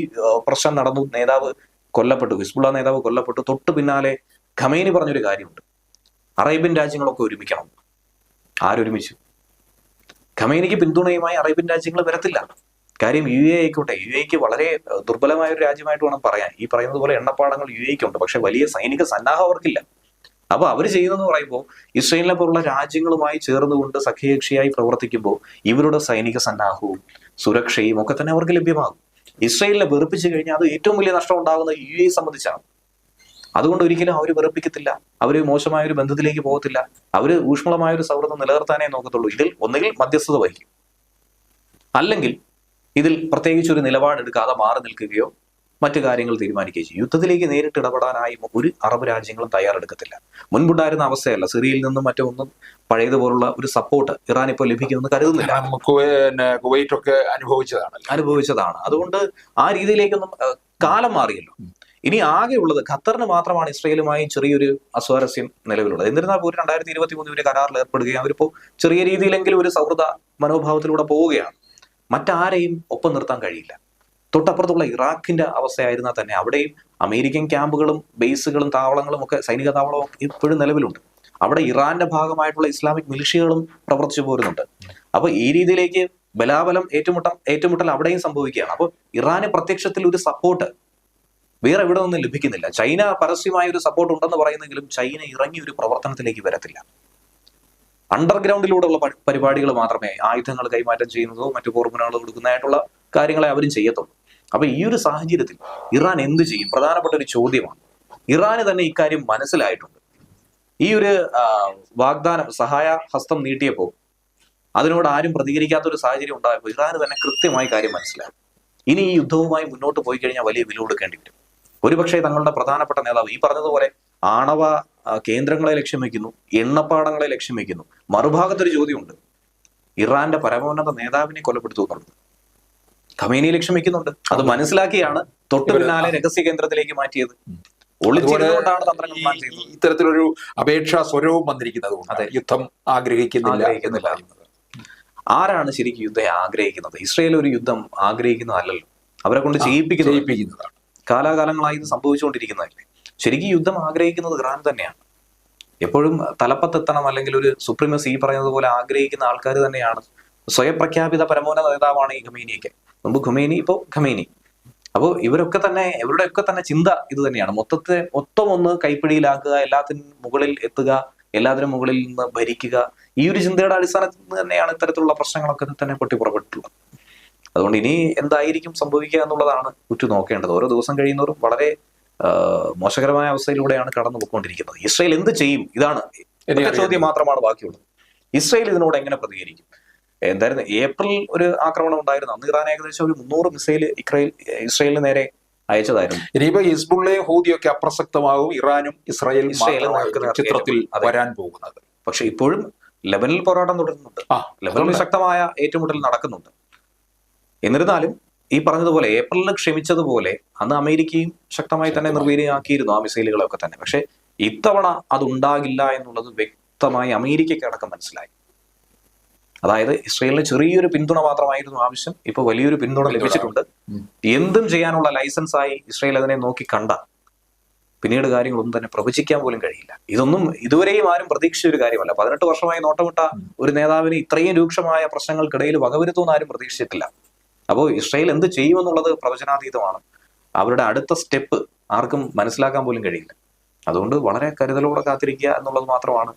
പ്രശ്നം നടന്നു, നേതാവ് കൊല്ലപ്പെട്ടു, ഹിസ്ബുള്ള നേതാവ് കൊല്ലപ്പെട്ടു, തൊട്ടു പിന്നാലെ ഖമേനി പറഞ്ഞൊരു കാര്യമുണ്ട്, അറേബ്യൻ രാജ്യങ്ങളൊക്കെ ഒരുമിക്കണം. ആരൊരുമിച്ചു? ഖമേനിക്ക് പിന്തുണയുമായി അറേബ്യൻ രാജ്യങ്ങൾ വരത്തില്ല. കാര്യം UAE ആയിക്കോട്ടെ, UAEക്ക് വളരെ ദുർബലമായ ഒരു രാജ്യമായിട്ട് വേണം പറയാൻ. ഈ പറയുന്നത് പോലെ എണ്ണപ്പാടങ്ങൾ UAEക്ക് ഉണ്ട്, പക്ഷെ വലിയ സൈനിക സന്നാഹം അവർക്കില്ല. അപ്പൊ അവർ ചെയ്യുന്നതെന്ന് പറയുമ്പോൾ ഇസ്രായേലിനെ പോലുള്ള രാജ്യങ്ങളുമായി ചേർന്നുകൊണ്ട് സഖ്യകക്ഷിയായി പ്രവർത്തിക്കുമ്പോൾ ഇവരുടെ സൈനിക സന്നാഹവും സുരക്ഷയും ഒക്കെ തന്നെ അവർക്ക് ലഭ്യമാകും. ഇസ്രായേലിനെ വെറുപ്പിച്ചു കഴിഞ്ഞാൽ അത് ഏറ്റവും വലിയ നഷ്ടം ഉണ്ടാകുന്നത് UAE സംബന്ധിച്ചാണ്. അതുകൊണ്ട് ഒരിക്കലും അവർ വെറുപ്പിക്കത്തില്ല, അവര് മോശമായ ഒരു ബന്ധത്തിലേക്ക് പോകത്തില്ല, അവര് ഊഷ്മളമായ ഒരു സൗഹൃദം നിലനിർത്താനേ നോക്കത്തുള്ളൂ. ഇതിൽ ഒന്നുകിൽ മധ്യസ്ഥത വഹിക്കും, അല്ലെങ്കിൽ ഇതിൽ പ്രത്യേകിച്ച് ഒരു നിലപാടെടുക്കാതെ മാറി നിൽക്കുകയോ മറ്റു കാര്യങ്ങൾ തീരുമാനിക്കുകയോ ചെയ്യും. യുദ്ധത്തിലേക്ക് നേരിട്ട് ഇടപെടാനായി ഒരു അറബ് രാജ്യങ്ങളും തയ്യാറെടുക്കത്തില്ല. മുൻപുണ്ടായിരുന്ന അവസ്ഥയല്ല. സിറിയയിൽ നിന്നും മറ്റൊന്നും പഴയതുപോലുള്ള ഒരു സപ്പോർട്ട് ഇറാൻ ഇപ്പോൾ ലഭിക്കുമെന്ന് കരുതുന്നില്ല. കുവൈറ്റ് ഒക്കെ അനുഭവിച്ചതാണ്. അതുകൊണ്ട് ആ രീതിയിലേക്കൊന്നും കാലം മാറിയല്ലോ. ഇനി ആകെയുള്ളത് ഖത്തറിന് മാത്രമാണ് ഇസ്രായേലുമായി ചെറിയൊരു അസ്വാരസ്യം നിലവിലുള്ളത്. എന്നിരുന്നാൽ പോലും 2023 ഒരു കരാറിൽ ഏർപ്പെടുകയും അവരിപ്പോ ചെറിയ രീതിയിലെങ്കിലും ഒരു സൗഹൃദ മനോഭാവത്തിലൂടെ പോവുകയാണ്. മറ്റാരെയും ഒപ്പം നിർത്താൻ കഴിയില്ല. തൊട്ടപ്പുറത്തുള്ള ഇറാഖിന്റെ അവസ്ഥയായിരുന്നാൽ തന്നെ അവിടെയും അമേരിക്കൻ ക്യാമ്പുകളും ബേസുകളും താവളങ്ങളും ഒക്കെ, സൈനിക താവളവും ഇപ്പോഴും നിലവിലുണ്ട്. അവിടെ ഇറാന്റെ ഭാഗമായിട്ടുള്ള ഇസ്ലാമിക് മിലിഷ്യകളും പ്രവർത്തിച്ചു പോരുന്നുണ്ട്. അപ്പൊ ഈ രീതിയിലേക്ക് ബലാബലം ഏറ്റുമുട്ടൽ അവിടെയും സംഭവിക്കുകയാണ്. അപ്പൊ ഇറാന് പ്രത്യക്ഷത്തിൽ ഒരു സപ്പോർട്ട് വേറെ എവിടെ നിന്നും ലഭിക്കുന്നില്ല. ചൈന പരസ്യമായ ഒരു സപ്പോർട്ട് ഉണ്ടെന്ന് പറയുന്നെങ്കിലും ചൈന ഇറങ്ങി ഒരു പ്രവർത്തനത്തിലേക്ക് വരത്തില്ല. അണ്ടർഗ്രൗണ്ടിലൂടെയുള്ള പരിപാടികൾ മാത്രമേ, ആയുധങ്ങൾ കൈമാറ്റം ചെയ്യുന്നതോ മറ്റു ഫോർമുലകൾ കൊടുക്കുന്നതായിട്ടുള്ള കാര്യങ്ങളെ അവരും ചെയ്യത്തുള്ളൂ. അപ്പൊ ഈ ഒരു സാഹചര്യത്തിൽ ഇറാൻ എന്ത് ചെയ്യും? പ്രധാനപ്പെട്ട ഒരു ചോദ്യമാണ്. ഇറാന് തന്നെ ഇക്കാര്യം മനസ്സിലായിട്ടുണ്ട്. ഈ ഒരു വാഗ്ദാനം, സഹായ ഹസ്തം നീട്ടിയപ്പോൾ അതിനോട് ആരും പ്രതികരിക്കാത്ത ഒരു സാഹചര്യം ഉണ്ടായപ്പോൾ ഇറാന് തന്നെ കൃത്യമായി കാര്യം മനസ്സിലായി. ഇനി ഈ യുദ്ധവുമായി മുന്നോട്ട് പോയി കഴിഞ്ഞാൽ വലിയ വില കൊടുക്കേണ്ടി വരും. ഒരുപക്ഷെ തങ്ങളുടെ പ്രധാനപ്പെട്ട നേതാവ് ഈ പറഞ്ഞതുപോലെ ആണവ കേന്ദ്രങ്ങളെ ലക്ഷ്യം വെക്കുന്നു, എണ്ണപ്പാടങ്ങളെ ലക്ഷ്യം വെക്കുന്നു. മറുഭാഗത്തൊരു ചോദ്യമുണ്ട്, ഇറാന്റെ പരമോന്നത നേതാവിനെ കൊലപ്പെടുത്തു എന്നുള്ളത്. ഖമേനിയെ ലക്ഷ്യം വെക്കുന്നുണ്ട്. അത് മനസ്സിലാക്കിയാണ് തൊട്ടു പിന്നാലെ രഹസ്യ കേന്ദ്രത്തിലേക്ക് മാറ്റിയത്. ഒളിച്ചിരുന്നുകൊണ്ടാണ് തന്ത്രങ്ങൾ പ്ലാൻ ചെയ്യുന്നത്. ഇത്തരത്തിലൊരു അപേക്ഷാ സ്വരവും വന്നിരിക്കുന്നത് കൊണ്ട് യുദ്ധം ആഗ്രഹിക്കുന്നില്ല. ആരാണ് ശരിക്കും യുദ്ധം ആഗ്രഹിക്കുന്നത്? ഇസ്രയേൽ ഒരു യുദ്ധം ആഗ്രഹിക്കുന്നതല്ലല്ലോ, അവരെ കൊണ്ട് ചെയ്യിപ്പിക്കുന്നതാണ്. കാലാകാലങ്ങളായി ഇത് സംഭവിച്ചുകൊണ്ടിരിക്കുന്നതല്ലേ. ശരിക്കും യുദ്ധം ആഗ്രഹിക്കുന്നത് ഇറാൻ തന്നെയാണ്. എപ്പോഴും തലപ്പത്തെത്തണം, അല്ലെങ്കിൽ ഒരു സുപ്രീമസി പറയുന്നത് പോലെ ആഗ്രഹിക്കുന്ന ആൾക്കാർ തന്നെയാണ്. സ്വയപ്രഖ്യാപിത പരമോന്നത നേതാവാണ് ഈ ഖമേനിയൊക്കെ. മുമ്പ് ഖമേനി, ഇപ്പോൾ ഖമേനി. അപ്പോൾ ഇവരുടെയൊക്കെ തന്നെ ചിന്ത ഇത് തന്നെയാണ്. മൊത്തം ഒന്ന് കൈപ്പിടിയിലാക്കുക, എല്ലാത്തിനും മുകളിൽ എത്തുക, എല്ലാത്തിനും മുകളിൽ നിന്ന് ഭരിക്കുക. ഈ ഒരു ചിന്തയുടെ അടിസ്ഥാനത്തിൽ നിന്ന് തന്നെയാണ് ഇത്തരത്തിലുള്ള പ്രശ്നങ്ങളൊക്കെ തന്നെ പൊട്ടിപ്പുറപ്പെട്ടിട്ടുള്ളത്. അതുകൊണ്ട് ഇനി എന്തായിരിക്കും സംഭവിക്കുക എന്നുള്ളതാണ് ഉറ്റു നോക്കേണ്ടത്. ഓരോ ദിവസം കഴിയുന്നവരും വളരെ മോശകരമായ അവസ്ഥയിലൂടെയാണ് കടന്നു പോയിക്കൊണ്ടിരിക്കുന്നത്. ഇസ്രയേൽ എന്ത് ചെയ്യും? ഇതാണ് ചോദ്യം മാത്രമാണ് ബാക്കിയുള്ളത്. ഇസ്രയേൽ ഇതിനോട് എങ്ങനെ പ്രതികരിക്കും? എന്തായിരുന്നു ഏപ്രിൽ ഒരു ആക്രമണം ഉണ്ടായിരുന്നു. അന്ന് ഇറാൻ ഏകദേശം ഒരു 300 മിസൈൽ ഇസ്രയേലിന് നേരെ അയച്ചതായിരുന്നു. ഇനിയിപ്പോ ഹിസ്ബുള്ളയും ഹൂതിയൊക്കെ അപ്രസക്തമാകും, ഇറാനും ഇസ്രയേലും ചിത്രത്തിൽ വരാൻ പോകുന്നത്. പക്ഷെ ഇപ്പോഴും ലെബനിൽ പോരാട്ടം തുടരുന്നുണ്ട്. ലെബനിൽ ശക്തമായ ഏറ്റുമുട്ടൽ നടക്കുന്നുണ്ട്. എന്നിരുന്നാലും ഈ പറഞ്ഞതുപോലെ ഏപ്രിലിന് ക്ഷമിച്ചതുപോലെ അന്ന് അമേരിക്കയും ശക്തമായി തന്നെ നിർവീര്യമാക്കിയിരുന്നു ആ മിസൈലുകളൊക്കെ തന്നെ. പക്ഷെ ഇത്തവണ അതുണ്ടാകില്ല എന്നുള്ളത് വ്യക്തമായി അമേരിക്കയ്ക്ക് അടക്കം മനസ്സിലായി. അതായത് ഇസ്രയേലിന് ചെറിയൊരു പിന്തുണ മാത്രമായിരുന്നു ആവശ്യം, ഇപ്പൊ വലിയൊരു പിന്തുണ ലഭിച്ചിട്ടുണ്ട്. എന്തും ചെയ്യാനുള്ള ലൈസൻസായി ഇസ്രയേൽ അതിനെ നോക്കി കണ്ട പിന്നീട് കാര്യങ്ങളൊന്നും തന്നെ പ്രവചിക്കാൻ പോലും കഴിയില്ല. ഇതൊന്നും ഇതുവരെയും ആരും പ്രതീക്ഷിച്ച ഒരു കാര്യമല്ല. 18 വർഷമായി നോട്ടമിട്ട ഒരു നേതാവിന് ഇത്രയും രൂക്ഷമായ പ്രശ്നങ്ങൾക്കിടയിൽ വകവരുത്തുമെന്ന് ആരും പ്രതീക്ഷിച്ചിട്ടില്ല. അപ്പോൾ ഇസ്രയേൽ എന്ത് ചെയ്യുമെന്നുള്ളത് പ്രവചനാതീതമാണ്. അവരുടെ അടുത്ത സ്റ്റെപ്പ് ആർക്കും മനസ്സിലാക്കാൻ പോലും കഴിയില്ല. അതുകൊണ്ട് വളരെ കരുതലോടെ കാത്തിരിക്കുക എന്നുള്ളത് മാത്രമാണ്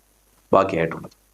ബാക്കിയായിട്ടുള്ളത്.